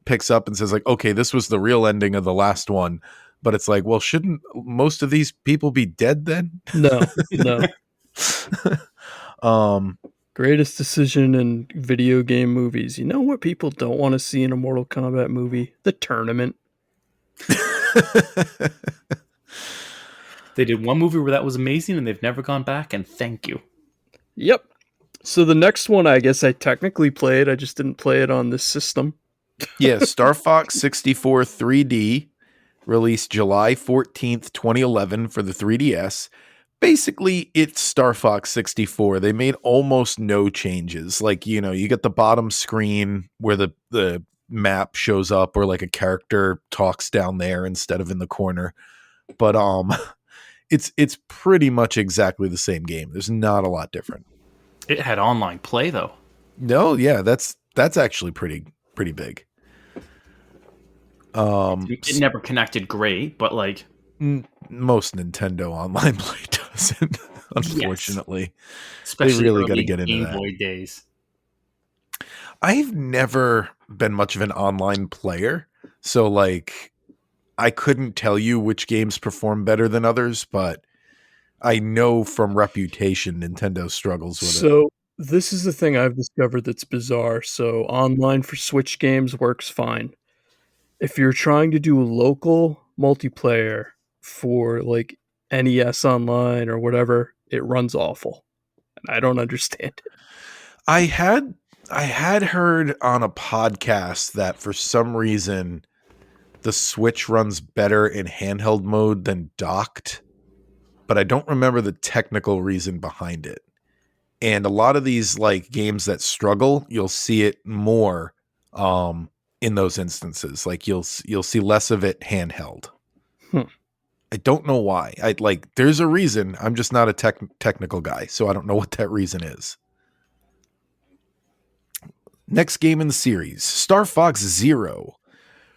picks up and says like, okay, this was the real ending of the last one, but it's like, well, shouldn't most of these people be dead then? No. Greatest decision in video game movies. You know what people don't want to see in a Mortal Kombat movie? The tournament. They did one movie where that was amazing and they've never gone back, and thank you. Yep. So the next one, I guess I technically played. I just didn't play it on this system. Yeah, Star Fox 64 3D, released July 14th, 2011 for the 3DS. Basically, it's Star Fox 64. They made almost no changes. Like, you know, you get the bottom screen where the map shows up, or like a character talks down there instead of in the corner. But it's pretty much exactly the same game. There's not a lot different. It had online play though. No, yeah, that's actually pretty big. It never connected great, but like most Nintendo online play doesn't, unfortunately. Yes. Especially they really got to get into Game that. Boy days. I've never been much of an online player, so like I couldn't tell you which games perform better than others, but I know from reputation Nintendo struggles with it. So this is the thing I've discovered that's bizarre. So online for Switch games works fine. If you're trying to do local multiplayer for like NES Online or whatever, it runs awful. And I don't understand it. I had heard on a podcast that for some reason the Switch runs better in handheld mode than docked, but I don't remember the technical reason behind it. And a lot of these like games that struggle, you'll see it more in those instances. Like you'll see less of it handheld. Hmm. I don't know why. There's a reason. I'm just not a technical guy, so I don't know what that reason is. Next game in the series, Star Fox Zero,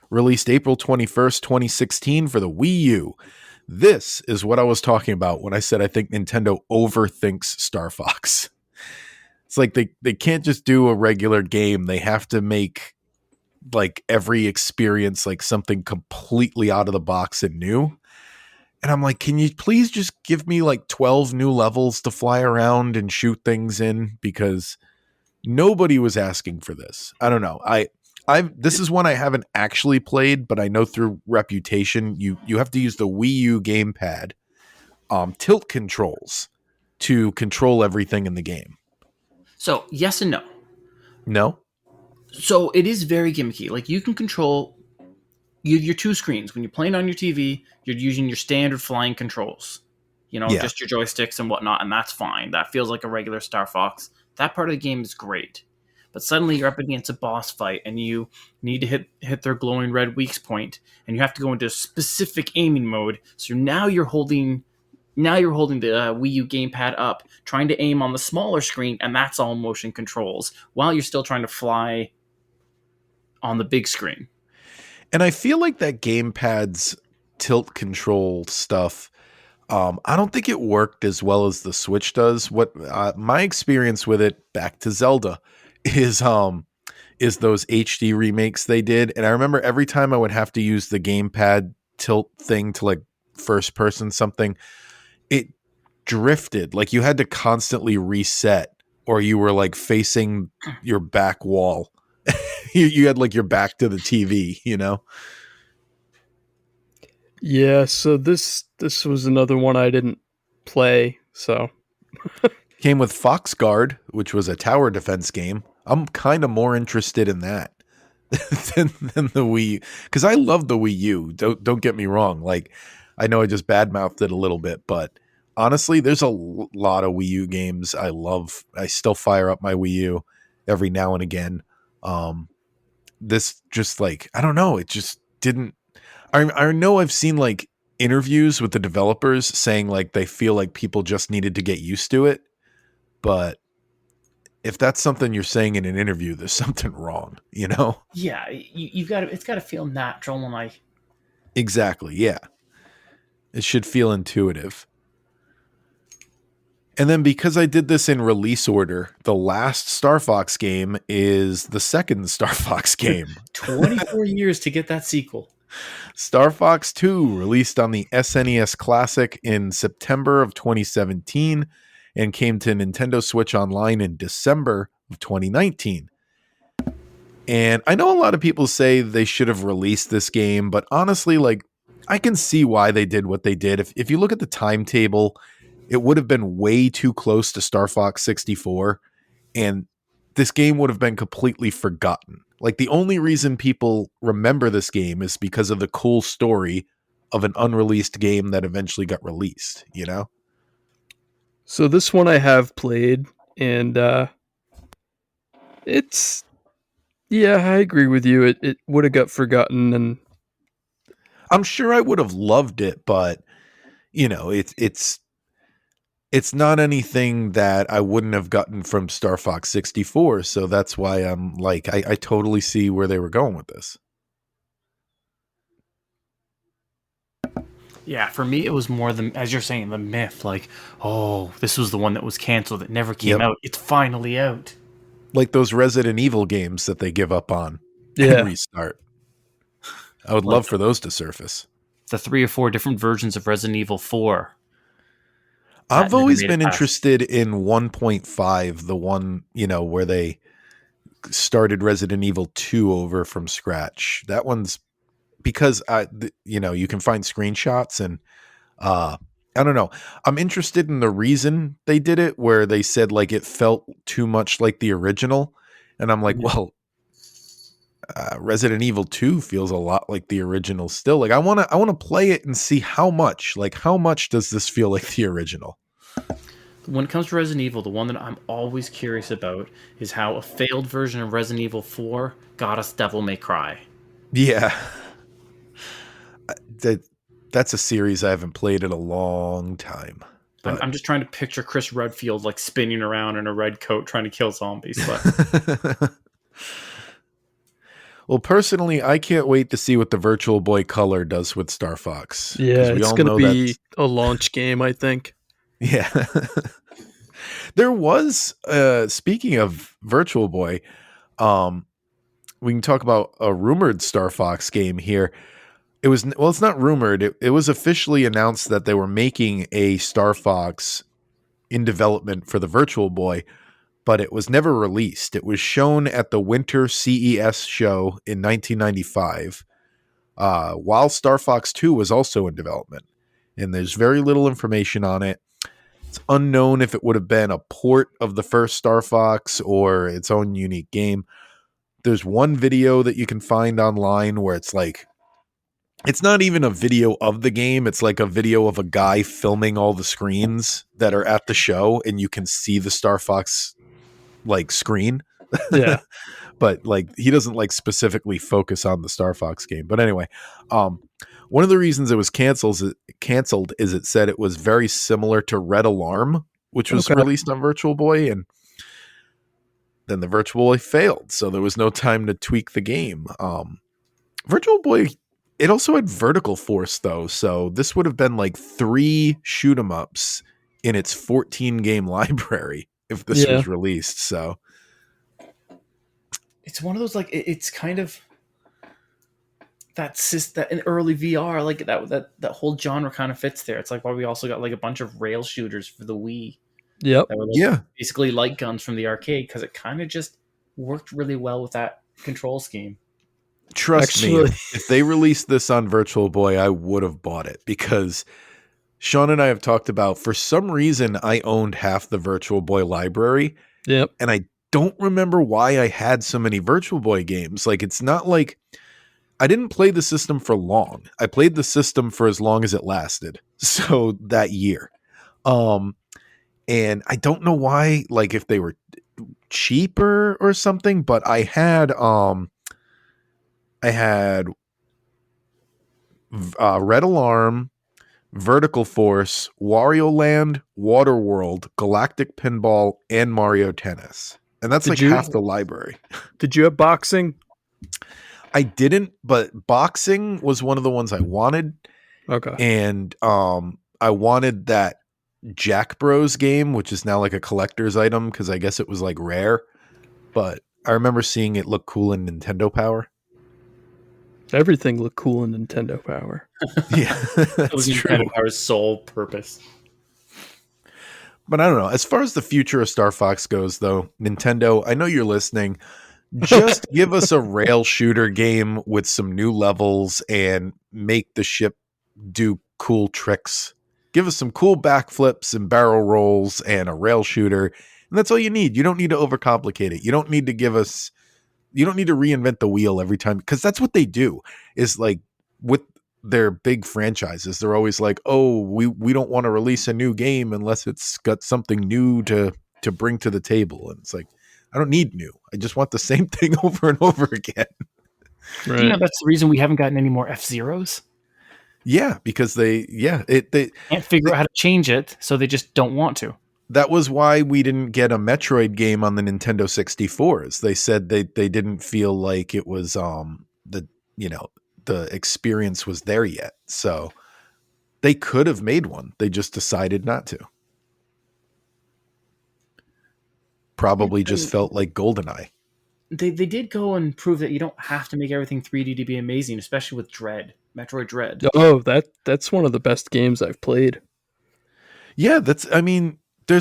released April 21st, 2016 for the Wii U. This is what I was talking about when I said I think Nintendo overthinks Star Fox. It's like they can't just do a regular game. They have to make like every experience like something completely out of the box and new. And I'm like, can you please just give me like 12 new levels to fly around and shoot things in? Because nobody was asking for this. I don't know. This is one I haven't actually played, but I know through reputation, you have to use the Wii U gamepad, tilt controls to control everything in the game. So yes and no. No? So it is very gimmicky. Like you can control your two screens. When you're playing on your TV, you're using your standard flying controls. Yeah. Just your joysticks and whatnot, and that's fine. That feels like a regular Star Fox. That part of the game is great. But suddenly you're up against a boss fight, and you need to hit their glowing red weak point, and you have to go into a specific aiming mode. So now you're holding the Wii U gamepad up, trying to aim on the smaller screen, and that's all motion controls, while you're still trying to fly on the big screen. And I feel like that gamepad's tilt control stuff, I don't think it worked as well as the Switch does. What my experience with it, back to Zelda, is those HD remakes they did. And I remember every time I would have to use the gamepad tilt thing to like first person something, it drifted. Like you had to constantly reset, or you were like facing your back wall. You had like your back to the TV, you know? Yeah, so this was another one I didn't play, so Came with Fox Guard, which was a tower defense game. I'm kind of more interested in that than the Wii, because I love the Wii U. Don't get me wrong. Like, I know I just badmouthed it a little bit, but honestly, there's a lot of Wii U games I love. I still fire up my Wii U every now and again. This just like, I don't know, it just didn't. I know I've seen like interviews with the developers saying like they feel like people just needed to get used to it, but if that's something you're saying in an interview, there's something wrong, you know? Yeah, it's got to feel natural, and like Exactly, yeah. It should feel intuitive. And then because I did this in release order, the last Star Fox game is the second Star Fox game. 24 years to get that sequel. Star Fox 2 released on the SNES Classic in September of 2017 and came to Nintendo Switch Online in December of 2019. And I know a lot of people say they should have released this game, but honestly, like, I can see why they did what they did. If you look at the timetable, it would have been way too close to Star Fox 64, and this game would have been completely forgotten. Like, the only reason people remember this game is because of the cool story of an unreleased game that eventually got released, you know? So this one I have played, and it's, yeah, I agree with you. It would have got forgotten, and I'm sure I would have loved it, but you know, it's not anything that I wouldn't have gotten from Star Fox 64. So that's why I'm like, I totally see where they were going with this. Yeah, for me, it was more as you're saying, the myth. Like, oh, this was the one that was canceled that never came out. It's finally out. Like those Resident Evil games that they give up on yeah, and restart. I would love for those to surface. The 3 or 4 different versions of Resident Evil 4. I've always been interested in 1.5, the one, you know, where they started Resident Evil 2 over from scratch. That one's because you know, you can find screenshots and I don't know. I'm interested in the reason they did it, where they said like it felt too much like the original, and I'm like, well, Resident Evil 2 feels a lot like the original still. Like I want to play it and see how much does this feel like the original. when it comes to Resident Evil, the one that I'm always curious about is how a failed version of Resident Evil 4 got us Devil May Cry. Yeah. That's a series I haven't played in a long time. But I'm just trying to picture Chris Redfield like spinning around in a red coat trying to kill zombies. But well, personally, I can't wait to see what the Virtual Boy Color does with Star Fox. Yeah, we it's all going to know be a launch game, I think. Yeah. There was, speaking of Virtual Boy, we can talk about a rumored Star Fox game here. It's not rumored. It was officially announced that they were making a Star Fox in development for the Virtual Boy, but it was never released. It was shown at the Winter CES show in 1995, while Star Fox 2 was also in development. And there's very little information on it. It's unknown if it would have been a port of the first Star Fox or its own unique game. There's one video that you can find online where it's like, it's not even a video of the game. It's like a video of a guy filming all the screens that are at the show, and you can see the Star Fox like screen. Yeah. But like he doesn't like specifically focus on the Star Fox game. But anyway, one of the reasons it was canceled is it said it was very similar to Red Alarm, which was released on Virtual Boy, and then the Virtual Boy failed, so there was no time to tweak the game. Virtual Boy, it also had Vertical Force though, so this would have been like 3 shoot 'em ups in its 14 game library if this was released. So it's one of those, like, it's kind of that in early VR, like that whole genre kind of fits there. It's like why we also got like a bunch of rail shooters for the Wii. Yep. That were like basically light guns from the arcade, because it kind of just worked really well with that control scheme. Trust me, if they released this on Virtual Boy, I would have bought it, because Sean and I have talked about, for some reason, I owned half the Virtual Boy library. Yep. And I don't remember why I had so many Virtual Boy games. Like, it's not like I didn't play the system for long. I played the system for as long as it lasted. So that year. And I don't know why, like if they were cheaper or something, but I had Red Alarm, Vertical Force, Wario Land, Waterworld, Galactic Pinball, and Mario Tennis. And that's half the library. Did you have boxing? I didn't, but boxing was one of the ones I wanted. Okay. And I wanted that Jack Bros game, which is now like a collector's item, because I guess it was like rare. But I remember seeing it look cool in Nintendo Power. Everything looked cool in Nintendo Power. Yeah, that was Nintendo Power's sole purpose. But I don't know. As far as the future of Star Fox goes, though, Nintendo, I know you're listening. Just give us a rail shooter game with some new levels and make the ship do cool tricks. Give us some cool backflips and barrel rolls and a rail shooter. And that's all you need. You don't need to overcomplicate it. You don't need to reinvent the wheel every time, because that's what they do, is like with their big franchises. They're always like, oh, we don't want to release a new game unless it's got something new to bring to the table. And it's like, I don't need new. I just want the same thing over and over again. Right. You know, that's the reason we haven't gotten any more F-Zeros. Yeah, because they can't figure out how to change it, so they just don't want to. That was why we didn't get a Metroid game on the Nintendo 64s. They said they didn't feel like it was the experience was there yet. So they could have made one. They just decided not to. Probably just felt like GoldenEye. They did go and prove that you don't have to make everything 3D to be amazing, especially with Metroid Dread. Oh, that's one of the best games I've played. Yeah, there's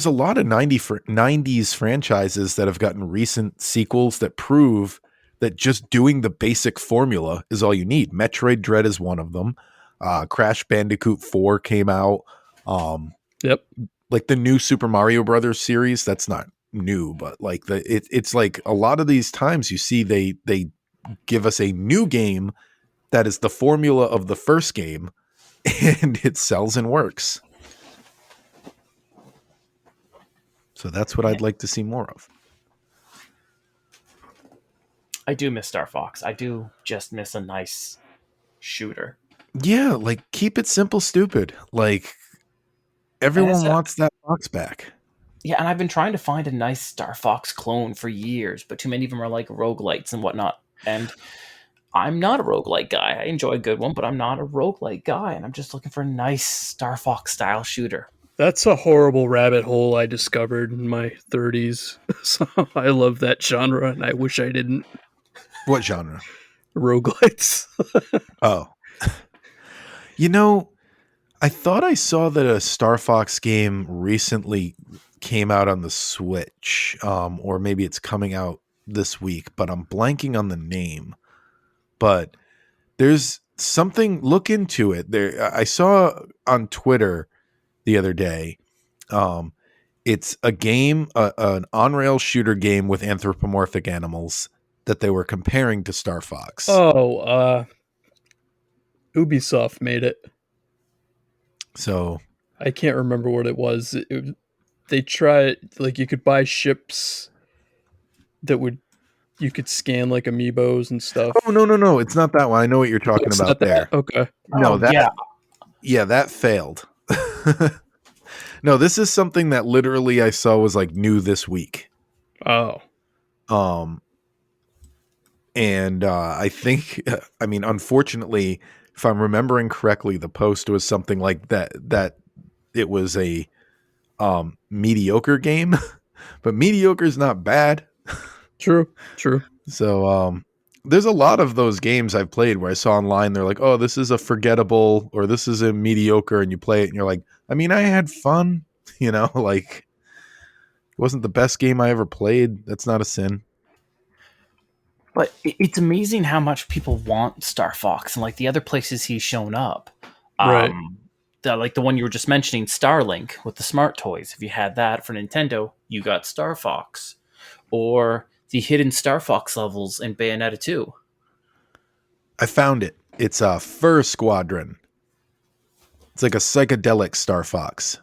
a lot of 90s franchises that have gotten recent sequels that prove that just doing the basic formula is all you need. Metroid Dread is one of them. Crash Bandicoot 4 came out. Yep. Like the new Super Mario Brothers series, that's not new, but like it's like a lot of these times you see they give us a new game that is the formula of the first game, and it sells and works. So that's what I'd like to see more of. I do miss Star Fox. I do just miss a nice shooter. Yeah, like keep it simple, stupid. Like everyone wants that Fox back. Yeah, and I've been trying to find a nice Star Fox clone for years, but too many of them are like roguelites and whatnot. And I'm not a roguelite guy. I enjoy a good one, but I'm not a roguelite guy, and I'm just looking for a nice Star Fox style shooter. That's a horrible rabbit hole I discovered in my 30s. So I love that genre, and I wish I didn't. What genre? Roguelites. Oh. You know, I thought I saw that a Star Fox game recently came out on the Switch, or maybe it's coming out this week, but I'm blanking on the name. But there's something, look into it. There, I saw on Twitter the other day. It's a game, an on-rail shooter game with anthropomorphic animals that they were comparing to Star Fox. Oh, Ubisoft made it. So I can't remember what it was. They tried, like, you could buy ships that you could scan like amiibos and stuff. Oh, no. It's not that one. I know what you're talking about there. Okay. No, that failed. No, this is something that literally I saw was like new this week. Oh. And I think, I mean, unfortunately, if I'm remembering correctly, the post was something like that it was a mediocre game, but mediocre is not bad. True. So there's a lot of those games I've played where I saw online, they're like, oh, this is a forgettable, or this is a mediocre, and you play it and you're like, I mean, I had fun, like it wasn't the best game I ever played. That's not a sin. But it's amazing how much people want Star Fox and like the other places he's shown up. Right. Like the one you were just mentioning, Starlink with the smart toys. If you had that for Nintendo, you got Star Fox. Or the hidden Star Fox levels in Bayonetta 2. I found it. It's a Fur Squadron. It's like a psychedelic Star Fox.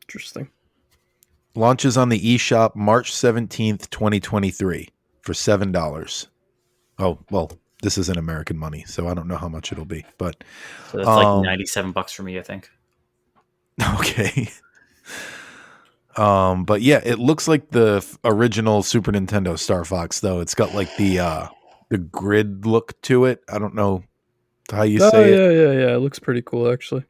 Interesting. Launches on the eShop March 17th, 2023 for $7. Oh, well, this is in American money, so I don't know how much it'll be, but so that's like $97 for me, I think. Okay. But yeah, it looks like the original Super Nintendo Star Fox, though. It's got like the grid look to it. I don't know how you say it. Yeah. It looks pretty cool, actually.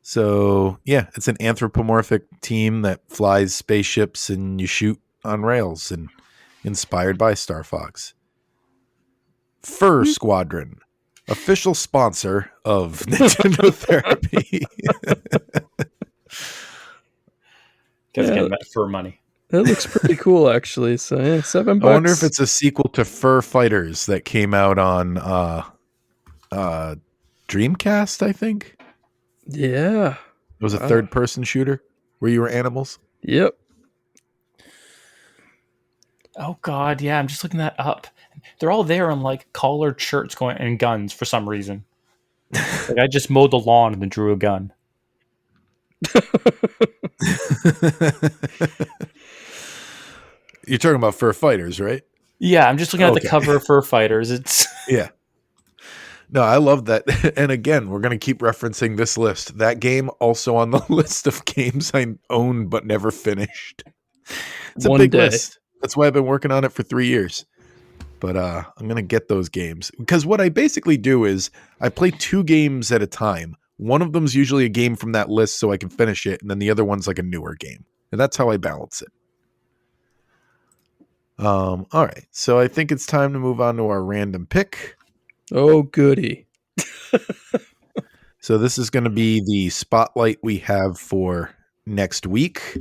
So yeah, it's an anthropomorphic team that flies spaceships and you shoot on rails, and inspired by Star Fox. Fur Squadron, official sponsor of Nintendotherapy. Guys getting that fur money. That looks pretty cool, actually. So yeah, $7. I wonder if it's a sequel to Fur Fighters that came out on Dreamcast, I think. Yeah. It was a third-person shooter where you were animals. Yep. Oh God, yeah. I'm just looking that up. They're all there in like collared shirts going and guns for some reason. Like I just mowed the lawn and then drew a gun. You're talking about Fur Fighters, right? Yeah, I'm just looking at the cover of Fur Fighters. It's yeah. No, I love that. And again, we're going to keep referencing this list. That game also on the list of games I own but never finished. It's a big list. That's why I've been working on it for 3 years. But I'm going to get those games. Because what I basically do is I play 2 games at a time. One of them's usually a game from that list so I can finish it. And then the other one's like a newer game. And that's how I balance it. All right. So I think it's time to move on to our random pick. Oh, goody. So this is going to be the spotlight we have for next week.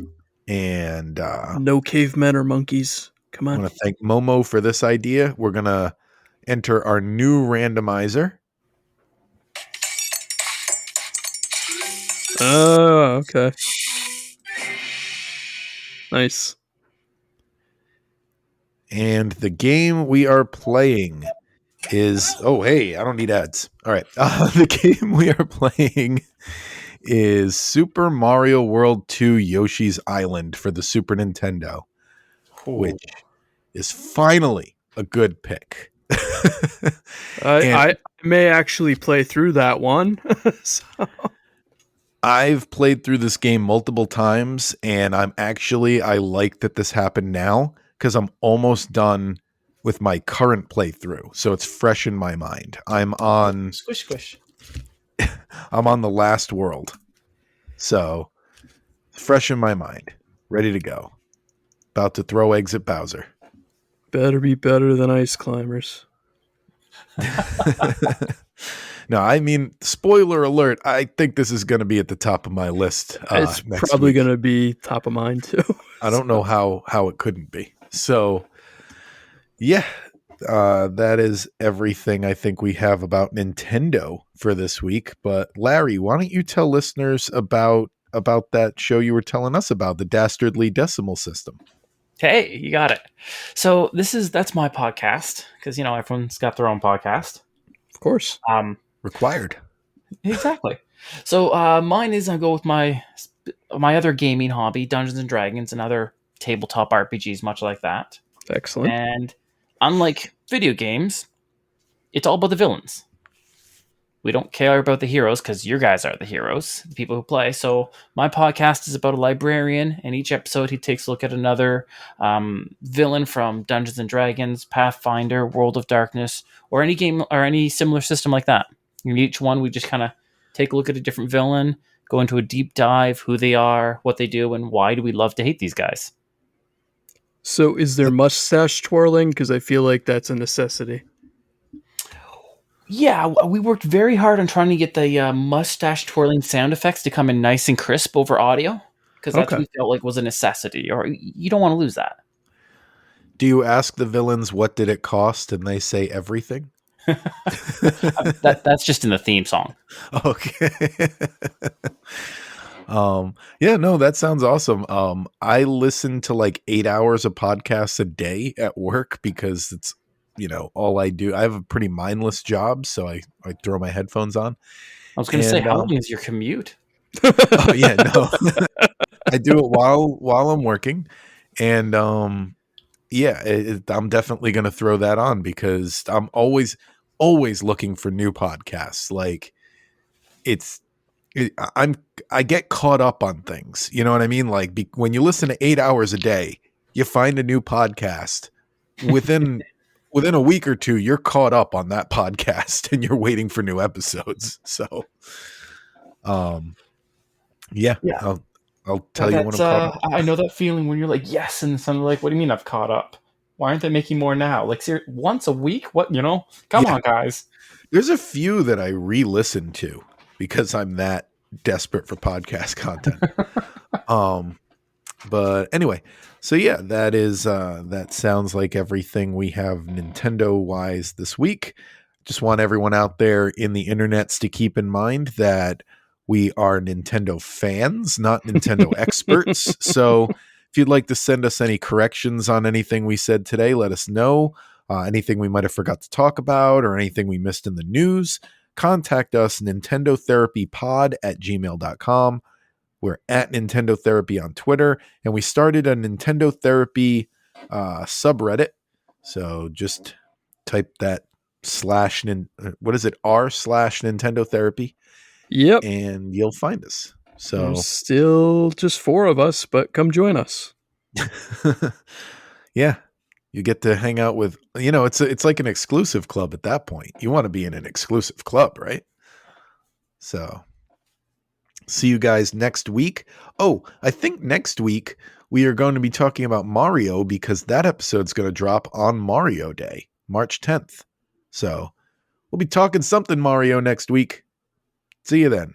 And no cavemen or monkeys. Come on. I want to thank Momo for this idea. We're going to enter our new randomizer. Oh, okay. Nice. And the game we are playing is... Oh, hey, I don't need ads. All right. The game we are playing is Super Mario World 2 Yoshi's Island for the Super Nintendo, which is finally a good pick. I may actually play through that one. So. I've played through this game multiple times, and I like that this happened now because I'm almost done with my current playthrough, so it's fresh in my mind. I'm on Squish. I'm on the last world, so fresh in my mind, ready to go. About to throw eggs at Bowser. Better be better than Ice Climbers. No, I mean, spoiler alert, I think this is going to be at the top of my list. It's next probably week. going to be top of mind too. I don't know how it couldn't be. So, yeah, that is everything I think we have about Nintendo for this week. But Larry, why don't you tell listeners about that show you were telling us about, the Dastardly Decimal System? Hey, you got it. So that's my podcast because everyone's got their own podcast. Of course. Required. Exactly. So mine is I go with my other gaming hobby, Dungeons and Dragons, and other tabletop RPGs, much like that. Excellent. And unlike video games, it's all about the villains. We don't care about the heroes because your guys are the heroes, the people who play. So my podcast is about a librarian, and each episode he takes a look at another villain from Dungeons and Dragons, Pathfinder, World of Darkness, or any game or any similar system like that. In each one, we just kind of take a look at a different villain, go into a deep dive, who they are, what they do, and why do we love to hate these guys. So is there mustache twirling? Because I feel like that's a necessity. Yeah, we worked very hard on trying to get the mustache twirling sound effects to come in nice and crisp over audio, because that's what we felt like was a necessity, or you don't want to lose that. Do you ask the villains what did it cost, and they say everything? That's just in the theme song. Okay. Yeah, no, that sounds awesome. I listen to like 8 hours of podcasts a day at work because it's, all I do. I have a pretty mindless job, so I throw my headphones on. I was going to say, how long is your commute? Oh, yeah, no. I do it while I'm working, and I'm definitely going to throw that on because I'm always looking for new podcasts. Like I get caught up on things. You know what I mean? Like when you listen to 8 hours a day, you find a new podcast within a week or two, you're caught up on that podcast and you're waiting for new episodes. So, yeah. I'll tell you when I'm caught up. I know that feeling when you're like, yes, and suddenly like, what do you mean I've caught up? Why aren't they making more now? Like, once a week? What, Come on, guys. There's a few that I re-listen to because I'm that desperate for podcast content. But anyway, so yeah, that sounds like everything we have Nintendo wise this week. Just want everyone out there in the internets to keep in mind that we are Nintendo fans, not Nintendo experts. So if you'd like to send us any corrections on anything we said today, let us know. Anything we might have forgot to talk about or anything we missed in the news, contact us, nintendotherapypod@gmail.com. We're at Nintendo Therapy on Twitter, and we started a Nintendo Therapy subreddit. So just type that r/Nintendo Therapy. Yep. And you'll find us. So there's still just 4 of us, but come join us. Yeah. You get to hang out with, it's like an exclusive club at that point. You want to be in an exclusive club, right? So see you guys next week. Oh, I think next week we are going to be talking about Mario because that episode's going to drop on Mario Day, March 10th. So we'll be talking something Mario next week. See you then.